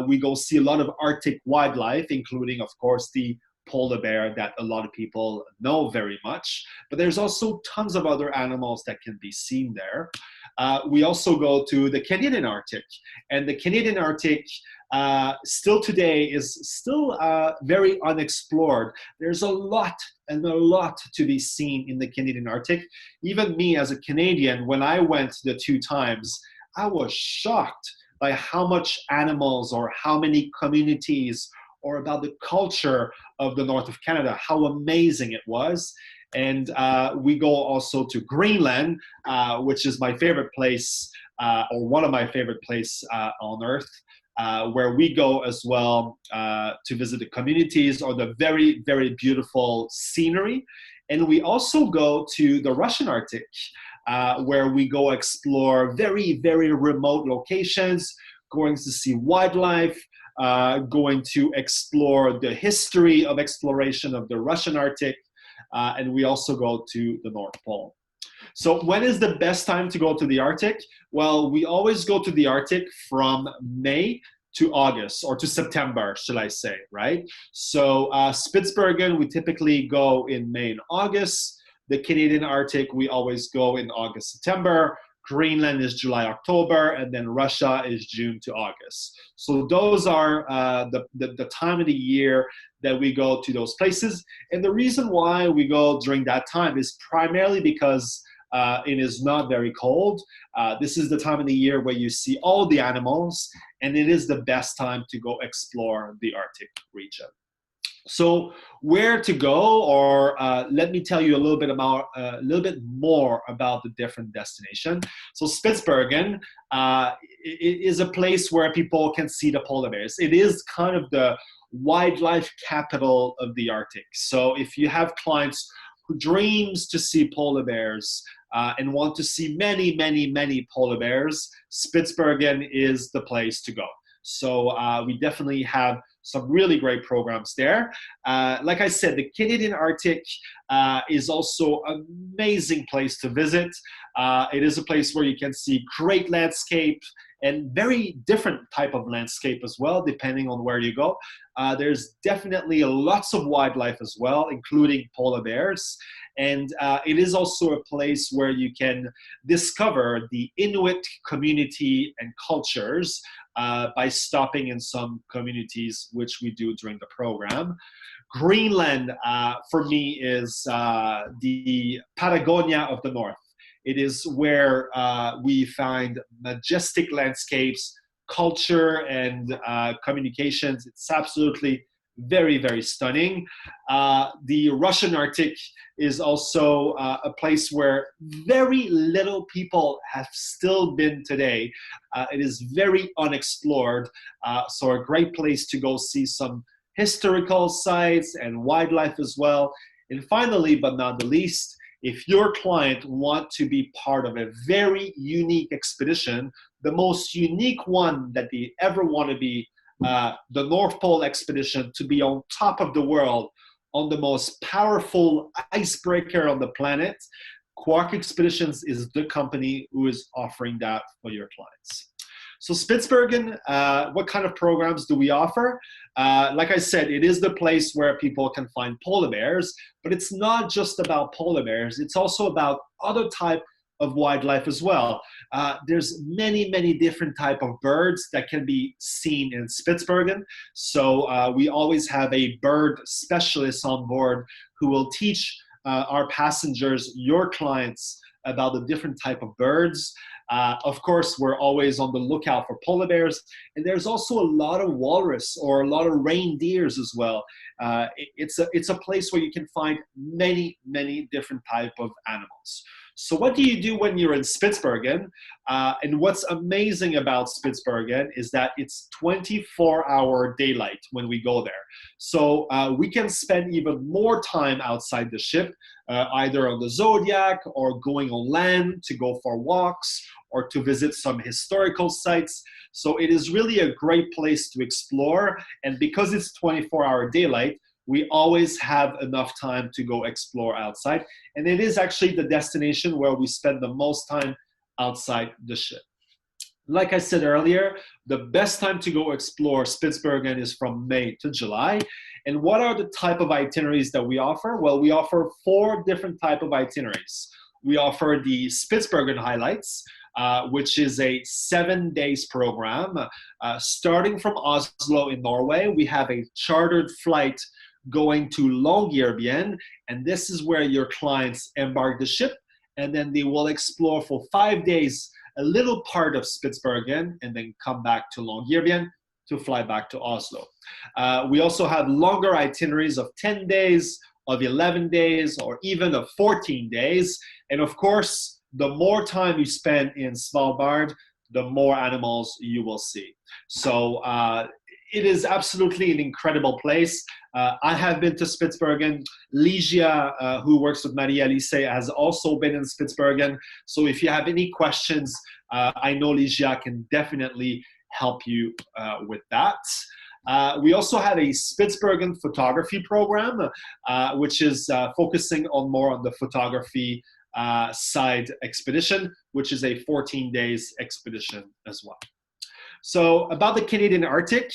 we go see a lot of Arctic wildlife, including, of course, the polar bear that a lot of people know very much. But there's also tons of other animals that can be seen there. We also go to the Canadian Arctic, and the Canadian Arctic still today is still very unexplored. There's a lot to be seen in the Canadian Arctic. Even me as a Canadian, when I went the 2 times, I was shocked by how much animals or how many communities or about the culture of the north of Canada, how amazing it was. And we go also to Greenland, which is my favorite place, or one of my favorite places on Earth, where we go as well to visit the communities or the very, very beautiful scenery. And we also go to the Russian Arctic, where we go explore very, very remote locations, going to see wildlife, going to explore the history of exploration of the Russian Arctic, and we also go to the North Pole. So when is the best time to go to the Arctic? Well, we always go to the Arctic from May to August, or to September, should I say, right? So Spitsbergen, we typically go in May and August. The Canadian Arctic, we always go in August, September. Greenland is July, October, and then Russia is June to August. So those are the time of the year that we go to those places. And the reason why we go during that time is primarily because it is not very cold. This is the time of the year where you see all the animals, and it is the best time to go explore the Arctic region. So where to go, or let me tell you a little bit more about the different destinations. So Spitsbergen is a place where people can see the polar bears. It is kind of the wildlife capital of the Arctic. So if you have clients who dreams to see polar bears and want to see many, many, many polar bears, Spitsbergen is the place to go. So we definitely have some really great programs there. Like I said, the Canadian Arctic is also an amazing place to visit. It is a place where you can see great landscape and very different type of landscape as well, depending on where you go. There's definitely lots of wildlife as well, including polar bears. And it is also a place where you can discover the Inuit community and cultures by stopping in some communities, which we do during the program. Greenland, for me, is the Patagonia of the North. It is where we find majestic landscapes, culture, and communications. It's absolutely very, very stunning. The Russian Arctic is also a place where very little people have still been today. It is very unexplored, so a great place to go see some historical sites and wildlife as well. And finally, but not the least, if your client want to be part of a very unique expedition, the most unique one that they ever want to be, the North Pole expedition, to be on top of the world, on the most powerful icebreaker on the planet, Quark Expeditions is the company who is offering that for your clients. So Spitsbergen, what kind of programs do we offer? Like I said, it is the place where people can find polar bears, but it's not just about polar bears. It's also about other type of wildlife as well. There's many different type of birds that can be seen in Spitsbergen. So we always have a bird specialist on board who will teach our passengers, your clients, about the different type of birds. Of course, we're always on the lookout for polar bears, and there's also a lot of walrus or a lot of reindeers as well. It's a place where you can find many different type of animals. So what do you do when you're in Spitsbergen? And what's amazing about Spitsbergen is that it's 24-hour daylight when we go there. So we can spend even more time outside the ship, either on the Zodiac or going on land to go for walks or to visit some historical sites. So it is really a great place to explore. And because it's 24-hour daylight, we always have enough time to go explore outside. And it is actually the destination where we spend the most time outside the ship. Like I said earlier, the best time to go explore Spitsbergen is from May to July. And what are the type of itineraries that we offer? Well, we offer 4 different type of itineraries. We offer the Spitsbergen Highlights, which is a 7 days program. Starting from Oslo in Norway, we have a chartered flight going to Longyearbyen, and this is where your clients embark the ship, and then they will explore for 5 days a little part of Spitsbergen, and then come back to Longyearbyen to fly back to Oslo. We also have longer itineraries of 10 days, of 11 days, or even of 14 days. And of course, the more time you spend in Svalbard, the more animals you will see. So it is absolutely an incredible place. I have been to Spitsbergen. Ligia, who works with Maria Alice, has also been in Spitsbergen. So if you have any questions, I know Ligia can definitely help you with that. We also have a Spitsbergen photography program, which is focusing more on the photography side expedition, which is a 14 days expedition as well. So about the Canadian Arctic,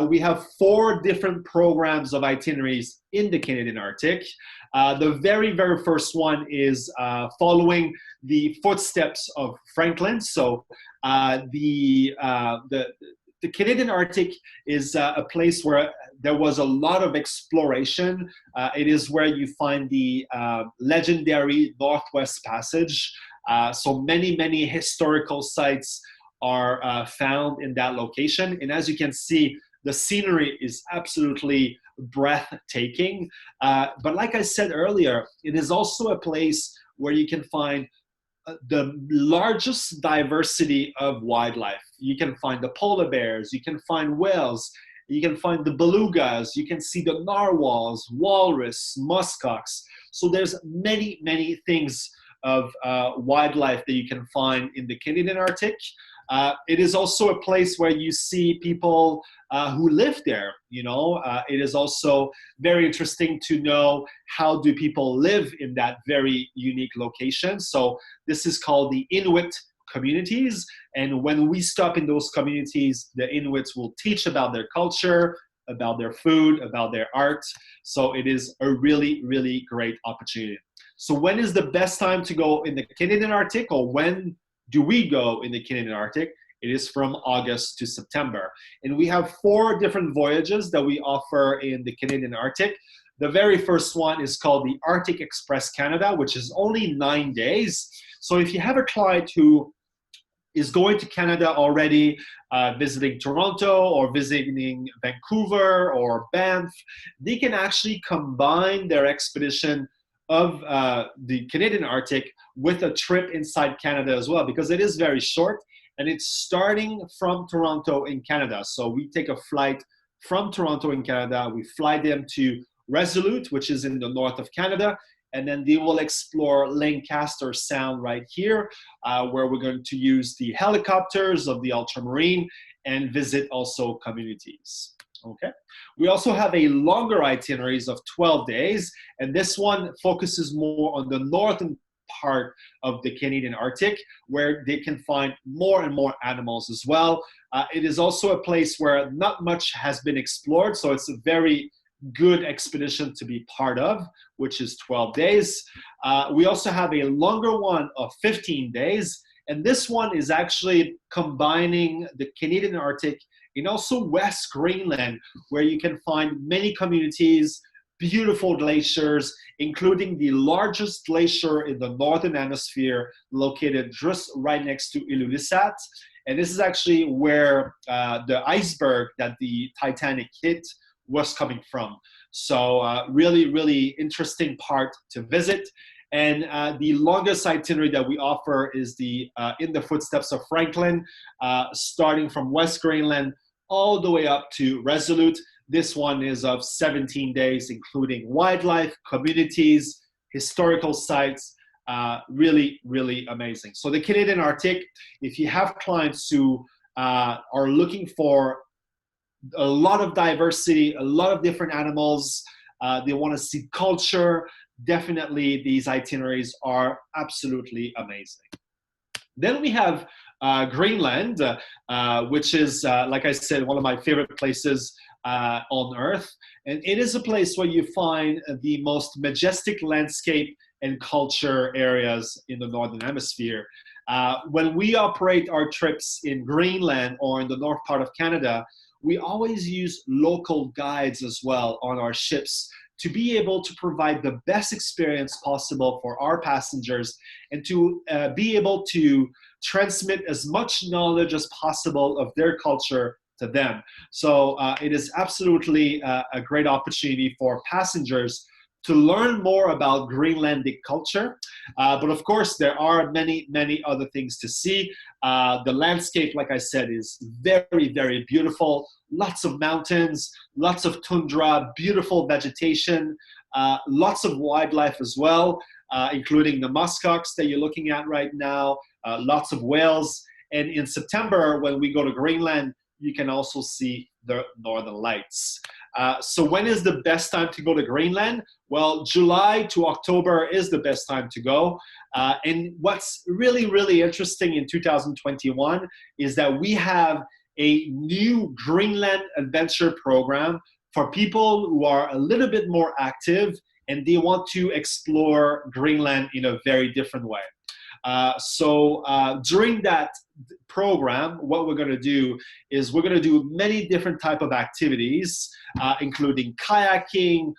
we have 4 different programs of itineraries in the Canadian Arctic. The very first one is following the footsteps of Franklin. So the Canadian Arctic is a place where there was a lot of exploration. It is where you find the legendary Northwest Passage. So many historical sites are found in that location. And as you can see, the scenery is absolutely breathtaking. But like I said earlier, it is also a place where you can find the largest diversity of wildlife. You can find the polar bears, you can find whales, you can find the belugas, you can see the narwhals, walrus, muskox. So there's many things of wildlife that you can find in the Canadian Arctic. It is also a place where you see people who live there. You know, it is also very interesting to know how do people live in that very unique location. So this is called the Inuit communities. And when we stop in those communities, the Inuits will teach about their culture, about their food, about their art. So it is a really great opportunity. So when is the best time to go in the Canadian Arctic, or when do we go in the Canadian Arctic? It is from August to September. And we have 4 different voyages that we offer in the Canadian Arctic. The very first one is called the Arctic Express Canada, which is only 9 days. So if you have a client who is going to Canada already, visiting Toronto or visiting Vancouver or Banff, they can actually combine their expedition of the Canadian Arctic with a trip inside Canada as well, because it is very short and it's starting from Toronto in Canada. So we take a flight from Toronto in Canada, we fly them to Resolute, which is in the north of Canada, and then they will explore Lancaster Sound right here, where we're going to use the helicopters of the Ultramarine and visit also communities. Okay. We also have a longer itineraries of 12 days, and this one focuses more on the northern part of the Canadian Arctic, where they can find more and more animals as well. It is also a place where not much has been explored, so it's a very good expedition to be part of, which is 12 days. We also have a longer one of 15 days. And this one is actually combining the Canadian Arctic and also West Greenland, where you can find many communities, beautiful glaciers, including the largest glacier in the Northern Hemisphere, located just right next to Ilulissat. And this is actually where the iceberg that the Titanic hit was coming from. So really, really interesting part to visit. And the longest itinerary that we offer is the In the Footsteps of Franklin, starting from West Greenland all the way up to Resolute. This one is of 17 days, including wildlife, communities, historical sites. Really, really amazing. So the Canadian Arctic, if you have clients who are looking for a lot of diversity, a lot of different animals, they want to see culture, definitely these itineraries are absolutely amazing. Then we have Greenland, which is, like I said, one of my favorite places on Earth. And it is a place where you find the most majestic landscape and culture areas in the Northern Hemisphere. When we operate our trips in Greenland or in the north part of Canada, we always use local guides as well on our ships to be able to provide the best experience possible for our passengers and to be able to transmit as much knowledge as possible of their culture to them. So it is absolutely a great opportunity for passengers to learn more about Greenlandic culture. But of course, there are many, many other things to see. The landscape, like I said, is very, very beautiful. Lots of mountains, lots of tundra, beautiful vegetation, lots of wildlife as well, including the muskox that you're looking at right now, lots of whales. And in September, when we go to Greenland, you can also see the Northern Lights. So when is the best time to go to Greenland? Well, July to October is the best time to go. And what's really, really interesting in 2021 is that we have a new Greenland adventure program for people who are a little bit more active and they want to explore Greenland in a very different way. So during that program, what we're going to do is we're going to do many different type of activities, including kayaking,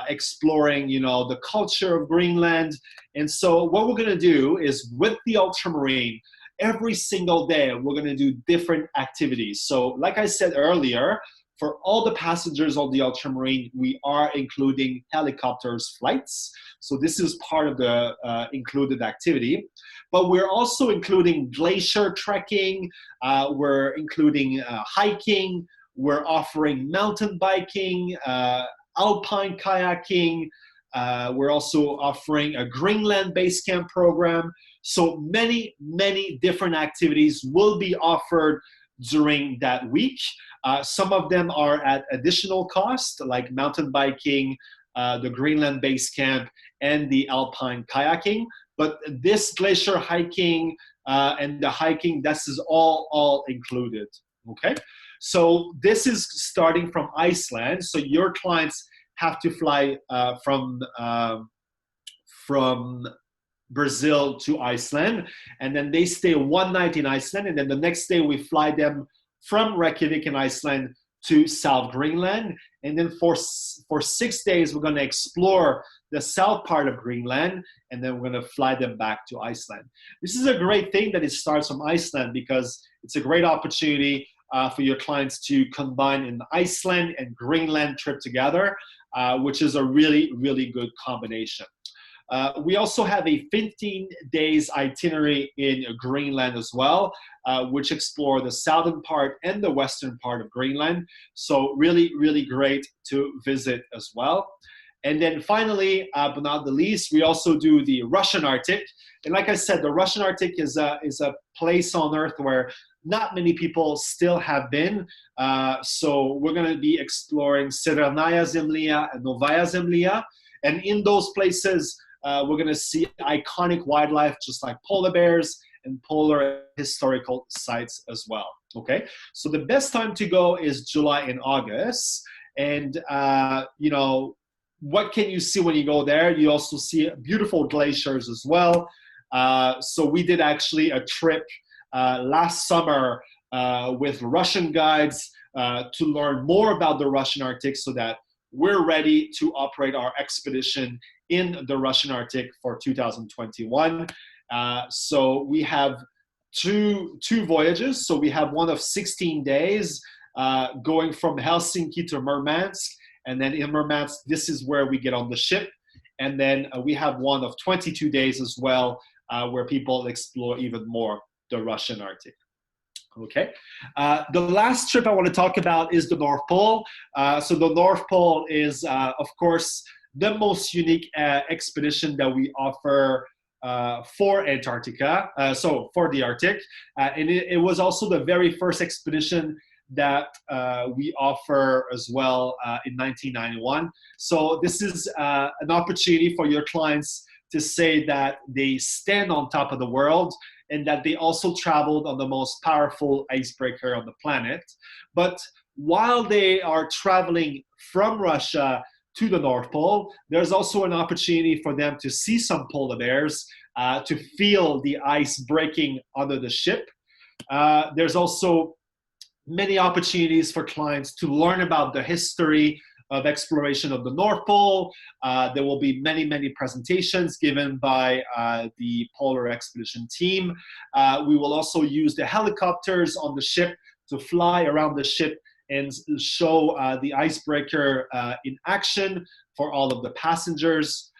exploring, the culture of Greenland. And so what we're going to do is with the ultramarine, every single day, we're going to do different activities. So like I said earlier, for all the passengers on the ultramarine, we are including helicopters flights. So this is part of the included activity. But we're also including glacier trekking. We're including hiking. We're offering mountain biking, alpine kayaking. We're also offering a Greenland base camp program. So many, many different activities will be offered during that week. Some of them are at additional cost, like mountain biking, the Greenland base camp, and the alpine kayaking. But this glacier hiking and the hiking, this is all included, okay? So this is starting from Iceland. So your clients have to fly from Brazil to Iceland, and then they stay one night in Iceland, and then the next day we fly them from Reykjavik in Iceland to South Greenland, and then for 6 days we're going to explore the south part of Greenland, and then we're going to fly them back to Iceland. This is a great thing that it starts from Iceland because it's a great opportunity for your clients to combine an Iceland and Greenland trip together, which is a really, really good combination. We also have a 15 days itinerary in Greenland as well, which explore the southern part and the western part of Greenland. So really, really great to visit as well. And then finally, but not the least, we also do the Russian Arctic. And like I said, the Russian Arctic is a place on Earth where not many people still have been. So we're going to be exploring Severnaya Zemlya and Novaya Zemlya. And in those places, we're going to see iconic wildlife, just like polar bears and polar historical sites as well. Okay, so the best time to go is July and August. And, you know, what can you see when you go there? You also see beautiful glaciers as well. So we did actually a trip last summer with Russian guides to learn more about the Russian Arctic so that we're ready to operate our expedition in the Russian Arctic for 2021. So we have two voyages. So we have one of 16 days going from Helsinki to Murmansk. And then in Murmansk, this is where we get on the ship. And then we have one of 22 days as well, where people explore even more the Russian Arctic. Okay. The last trip I want to talk about is the North Pole. So the North Pole is, of course, the most unique expedition that we offer for Antarctica, so for the Arctic. And it was also the very first expedition that we offer as well in 1991. So this is an opportunity for your clients to say that they stand on top of the world and that they also traveled on the most powerful icebreaker on the planet. But while they are traveling from Russia to the North Pole, there's also an opportunity for them to see some polar bears, to feel the ice breaking under the ship. There's also many opportunities for clients to learn about the history of exploration of the North Pole. There will be many, many presentations given by the Polar Expedition team. We will also use the helicopters on the ship to fly around the ship and show the icebreaker in action for all of the passengers.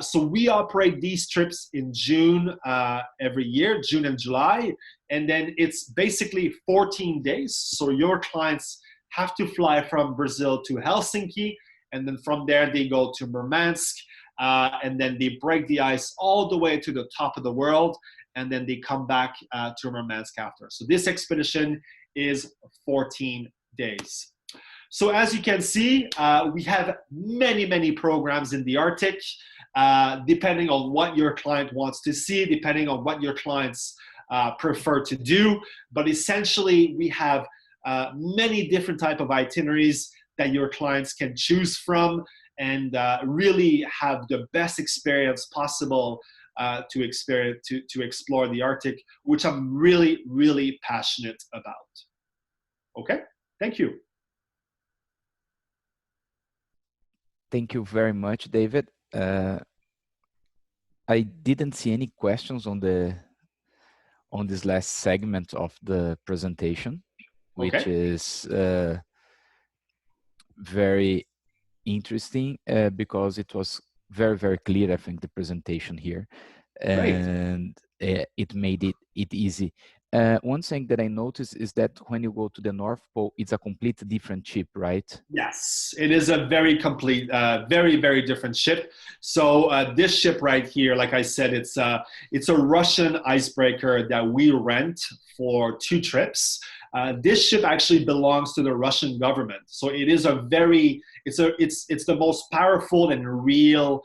So we operate these trips in June every year, June and July. And then it's basically 14 days. So your clients have to fly from Brazil to Helsinki. And then from there, they go to Murmansk. And then they break the ice all the way to the top of the world. And then they come back to Murmansk after. So this expedition is 14 days. So as you can see, we have many, many programs in the Arctic, depending on what your client wants to see, depending on what your clients prefer to do. But essentially, we have many different type of itineraries that your clients can choose from and really have the best experience possible to explore the Arctic, which I'm really, really passionate about. Okay, thank you. Thank you very much, David. I didn't see any questions on this last segment of the presentation, which is very interesting because it was very, very clear, I think, the presentation here. And it made it easy. One thing that I noticed is that when you go to the North Pole, it's a completely different ship, right? Yes, it is a very complete, very, very different ship. So this ship right here, like I said, it's a Russian icebreaker that we rent for 2 trips. This ship actually belongs to the Russian government. So it is it's the most powerful and real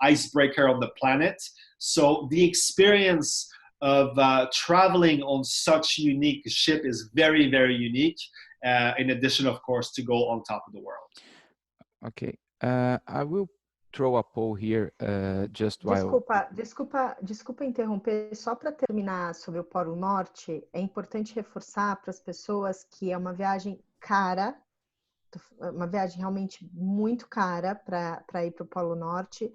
icebreaker on the planet. So the experience of traveling on such unique ship is very, very unique. In addition, of course, to go on top of the world. Okay, I will throw a poll here just while... Desculpa interromper, só para terminar sobre o Polo Norte, é importante reforçar para as pessoas que é uma viagem cara, uma viagem realmente muito cara para ir para o Polo Norte.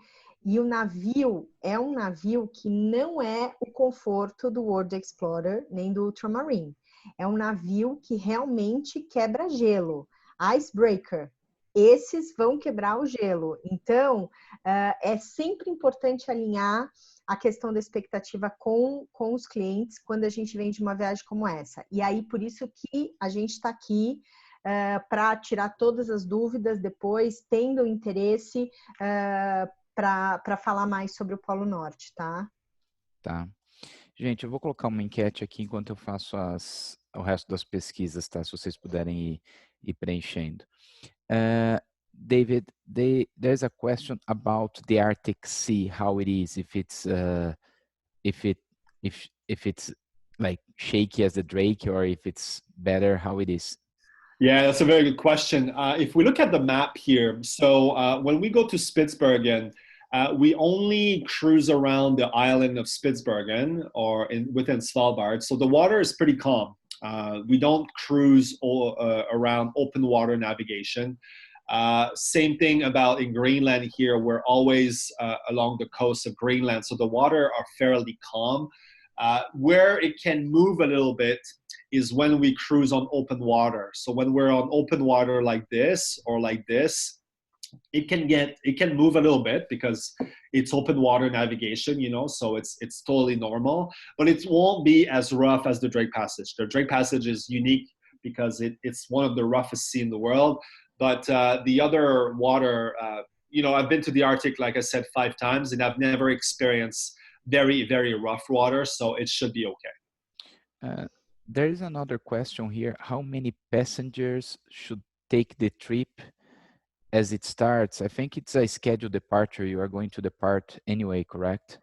E o navio é um navio que não é o conforto do World Explorer nem do Ultramarine. É um navio que realmente quebra gelo. Icebreaker, esses vão quebrar o gelo. Então, é sempre importante alinhar a questão da expectativa com os clientes quando a gente vem de uma viagem como essa. E aí, por isso que a gente está aqui para tirar todas as dúvidas depois, tendo interesse para falar mais sobre o Polo Norte, tá? Tá. Gente, eu vou colocar uma enquete aqui enquanto eu faço o resto das pesquisas, tá? Se vocês puderem ir preenchendo. David, there's a question about the Arctic Sea, how it is, if it's like shaky as the Drake, or if it's better, how it is. Yeah, that's a very good question. If we look at the map here, so when we go to Spitsbergen, we only cruise around the island of Spitsbergen or within Svalbard. So the water is pretty calm. We don't cruise around open water navigation. Same thing about in Greenland here. We're always along the coast of Greenland. So the water are fairly calm. Where it can move a little bit is when we cruise on open water. So when we're on open water like this or like this, it can move a little bit because it's open water navigation, you know, so it's totally normal, but it won't be as rough as the Drake Passage. The Drake Passage is unique because it's one of the roughest sea in the world. But the other water, you know, I've been to the Arctic, like I said, 5 times, and I've never experienced very, very rough water, so it should be okay. There is another question here. How many passengers should take the trip as it starts? I think it's a scheduled departure. You are going to depart anyway, correct?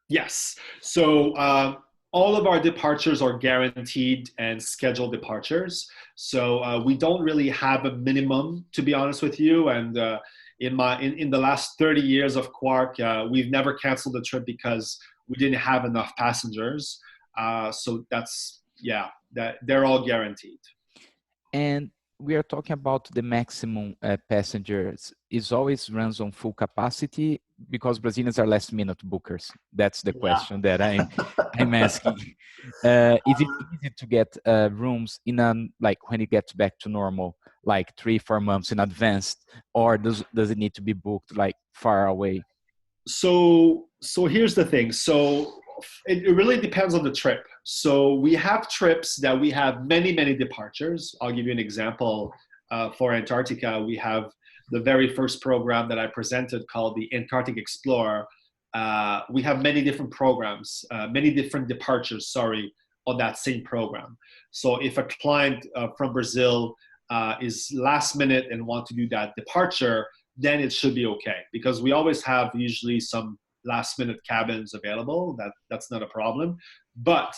Yes. So all of our departures are guaranteed and scheduled departures. So we don't really have a minimum, to be honest with you. And in the last 30 years of Quark, we've never canceled the trip because we didn't have enough passengers. So they're all guaranteed. And we are talking about the maximum passengers. It always runs on full capacity because Brazilians are last minute bookers. That's the question that I'm asking. Is it easy to get rooms like when it gets back to normal, like 3-4 months in advance, or does it need to be booked like far away? So here's the thing. So it really depends on the trip. So we have trips that we have many, many departures. I'll give you an example. For Antarctica, we have the very first program that I presented called the Antarctic Explorer. We have many different programs, many different departures, on that same program. So if a client from Brazil is last minute and want to do that departure, then it should be okay, because we always have usually some last minute cabins available. That's not a problem. But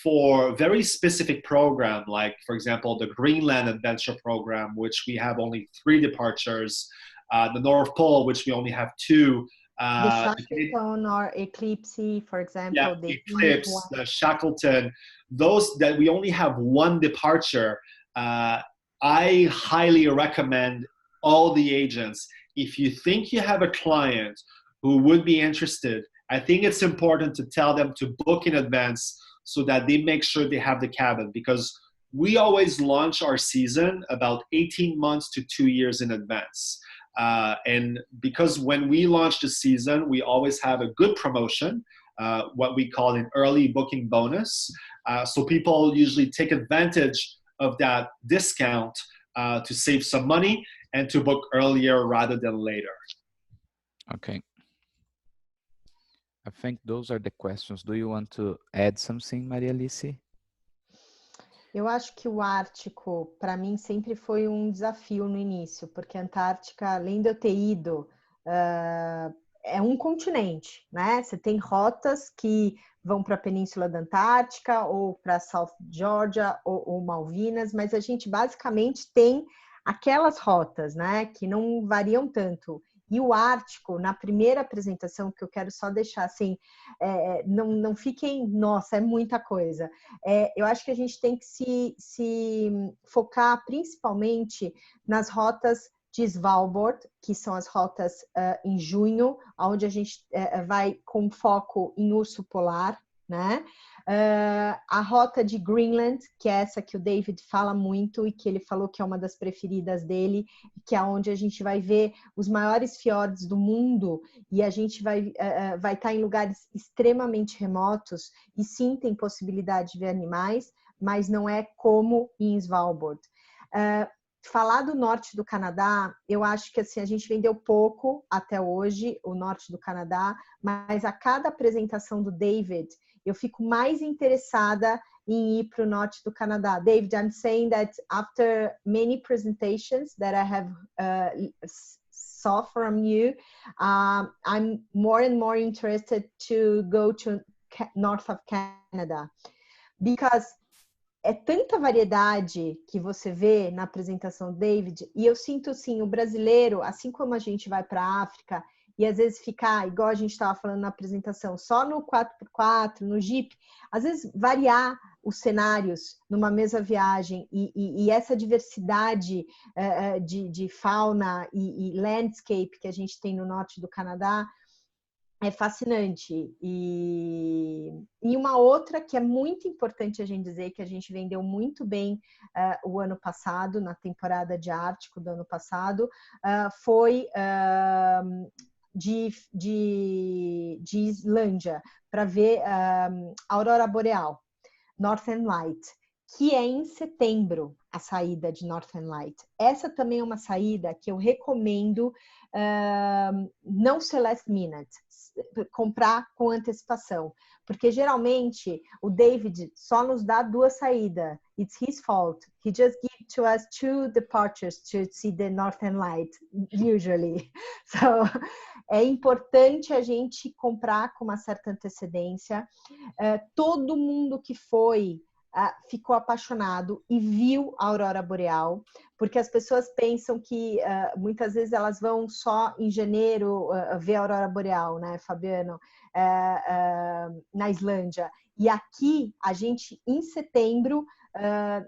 for very specific program, like for example, the Greenland Adventure program, which we have only 3 departures, the North Pole, which we only have 2. The Shackleton or Eclipse, for example. Yeah, Eclipse, the Shackleton, those that we only have 1 departure, I highly recommend all the agents, if you think you have a client who would be interested, I think it's important to tell them to book in advance so that they make sure they have the cabin, because we always launch our season about 18 months to 2 years in advance. And because when we launch the season, we always have a good promotion, what we call an early booking bonus. So people usually take advantage of that discount to save some money and to book earlier rather than later. Okay. I think those are the questions. Do you want to add something, Maria Alice? Eu acho que o Ártico, para mim, sempre foi um desafio no início, porque a Antártica, além de eu ter ido, é um continente, né? Você tem rotas que vão para a Península da Antártica, ou para South Georgia, ou Malvinas, mas a gente basicamente tem aquelas rotas, né? Que não variam tanto. E o Ártico, na primeira apresentação, que eu quero só deixar assim, não fiquem, nossa, é muita coisa. Eu acho que a gente tem que se focar principalmente nas rotas de Svalbard, que são as rotas em junho, onde a gente vai com foco em urso polar, né? A rota de Greenland, que é essa que o David fala muito e que ele falou que é uma das preferidas dele, que é onde a gente vai ver os maiores fiordes do mundo, e a gente vai estar em lugares extremamente remotos, e sim, tem possibilidade de ver animais, mas não é como em Svalbard. Falar do norte do Canadá, eu acho que assim, a gente vendeu pouco até hoje, o norte do Canadá, mas a cada apresentação do David, eu fico mais interessada em ir para o norte do Canadá. David, I'm saying that after many presentations that I have saw from you, I'm more and more interested to go to north of Canada, because é tanta variedade que você vê na apresentação do David, e eu sinto assim, o brasileiro, assim como a gente vai para a África, e às vezes ficar, igual a gente estava falando na apresentação, só no 4x4, no Jeep, às vezes variar os cenários numa mesma viagem e essa diversidade de fauna e landscape que a gente tem no norte do Canadá é fascinante. E uma outra que é muito importante a gente dizer, que a gente vendeu muito bem o ano passado, na temporada de Ártico do ano passado, foi de Islândia, para ver a aurora boreal, Northern Light, que é em setembro a saída de Northern Light. Essa também é uma saída que eu recomendo não ser last minute, comprar com antecipação, porque geralmente o David só nos dá 2 saídas. It's his fault. He just gives to us 2 departures to see the Northern Light, usually. So, é importante a gente comprar com uma certa antecedência. Todo mundo que foi ficou apaixonado e viu a aurora boreal, porque as pessoas pensam que muitas vezes elas vão só em janeiro ver a aurora boreal, né, Fabiano, na Islândia. E aqui, a gente, em setembro,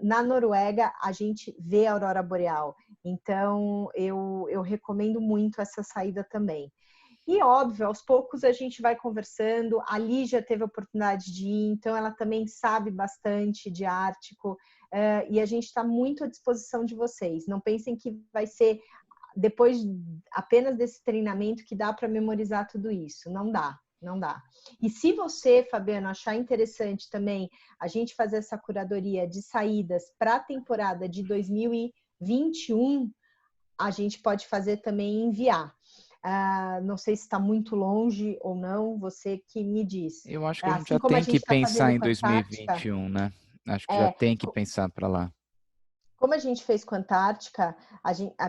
na Noruega, a gente vê a aurora boreal. Então, eu recomendo muito essa saída também. E, óbvio, aos poucos a gente vai conversando. A Lígia teve a oportunidade de ir, então ela também sabe bastante de Ártico. E a gente está muito à disposição de vocês. Não pensem que vai ser depois apenas desse treinamento que dá para memorizar tudo isso. Não dá, não dá. E se você, Fabiano, achar interessante também a gente fazer essa curadoria de saídas para a temporada de 2021, a gente pode fazer também e enviar. Não sei se está muito longe ou não, você que me diz. Eu acho que a gente Assim já como a tem que gente está pensar fazendo em com a Antártica, 2021, né? Acho que já tem que pensar para lá. como a gente fez com a Antártica,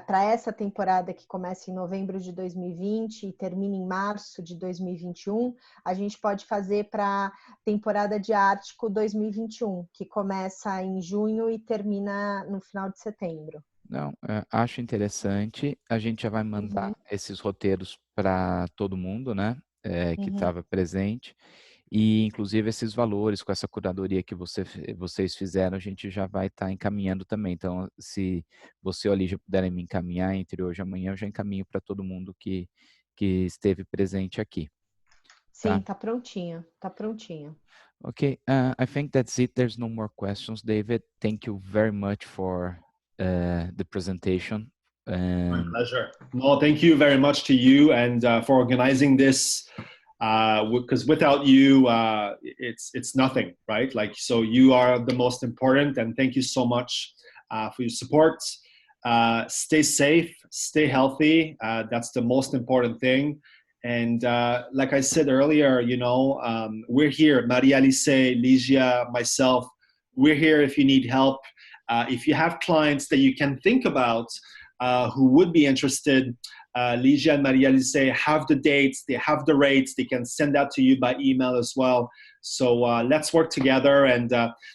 para essa temporada que começa em novembro de 2020 e termina em março de 2021, a gente pode fazer para a temporada de Ártico 2021, que começa em junho e termina no final de setembro. Não, acho interessante. A gente já vai mandar esses roteiros para todo mundo, né? Que estava presente. E, inclusive, esses valores com essa curadoria que vocês fizeram, a gente já vai estar encaminhando também. Então, se você ou a Lígia puderem me encaminhar entre hoje e amanhã, eu já encaminho para todo mundo que esteve presente aqui. Sim, tá prontinho, tá prontinho. Okay, I think that's it. There's no more questions, David. Thank you very much for the presentation. My pleasure. No, thank you very much to you and for organizing this. Because without you, it's nothing, right? Like, so you are the most important, and thank you so much for your support. Stay safe, stay healthy. That's the most important thing. And like I said earlier, you know, we're here, Maria Alice, Ligia, myself, we're here if you need help. If you have clients that you can think about who would be interested, Ligia and Maria Alice have the dates, they have the rates, they can send that to you by email as well. So let's work together and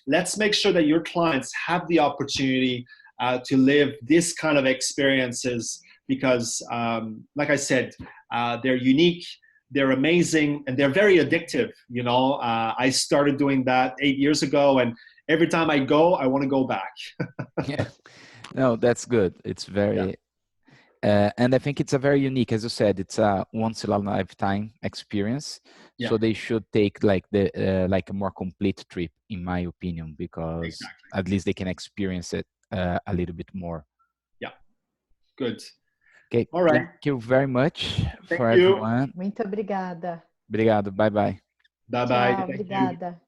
let's make sure that your clients have the opportunity to live this kind of experiences because, like I said, they're unique, they're amazing, and they're very addictive. You know, I started doing that 8 years ago, and every time I go, I want to go back. Yeah. No, that's good. It's very, and I think it's a very unique, as you said, it's a once in a lifetime experience. Yeah. So they should take like like a more complete trip, in my opinion, because at least they can experience it a little bit more. Yeah. Good. Okay. All right. Thank you very much Thank for you. everyone. Muito obrigada. Obrigado. Bye bye. Bye bye. Tchau, obrigada.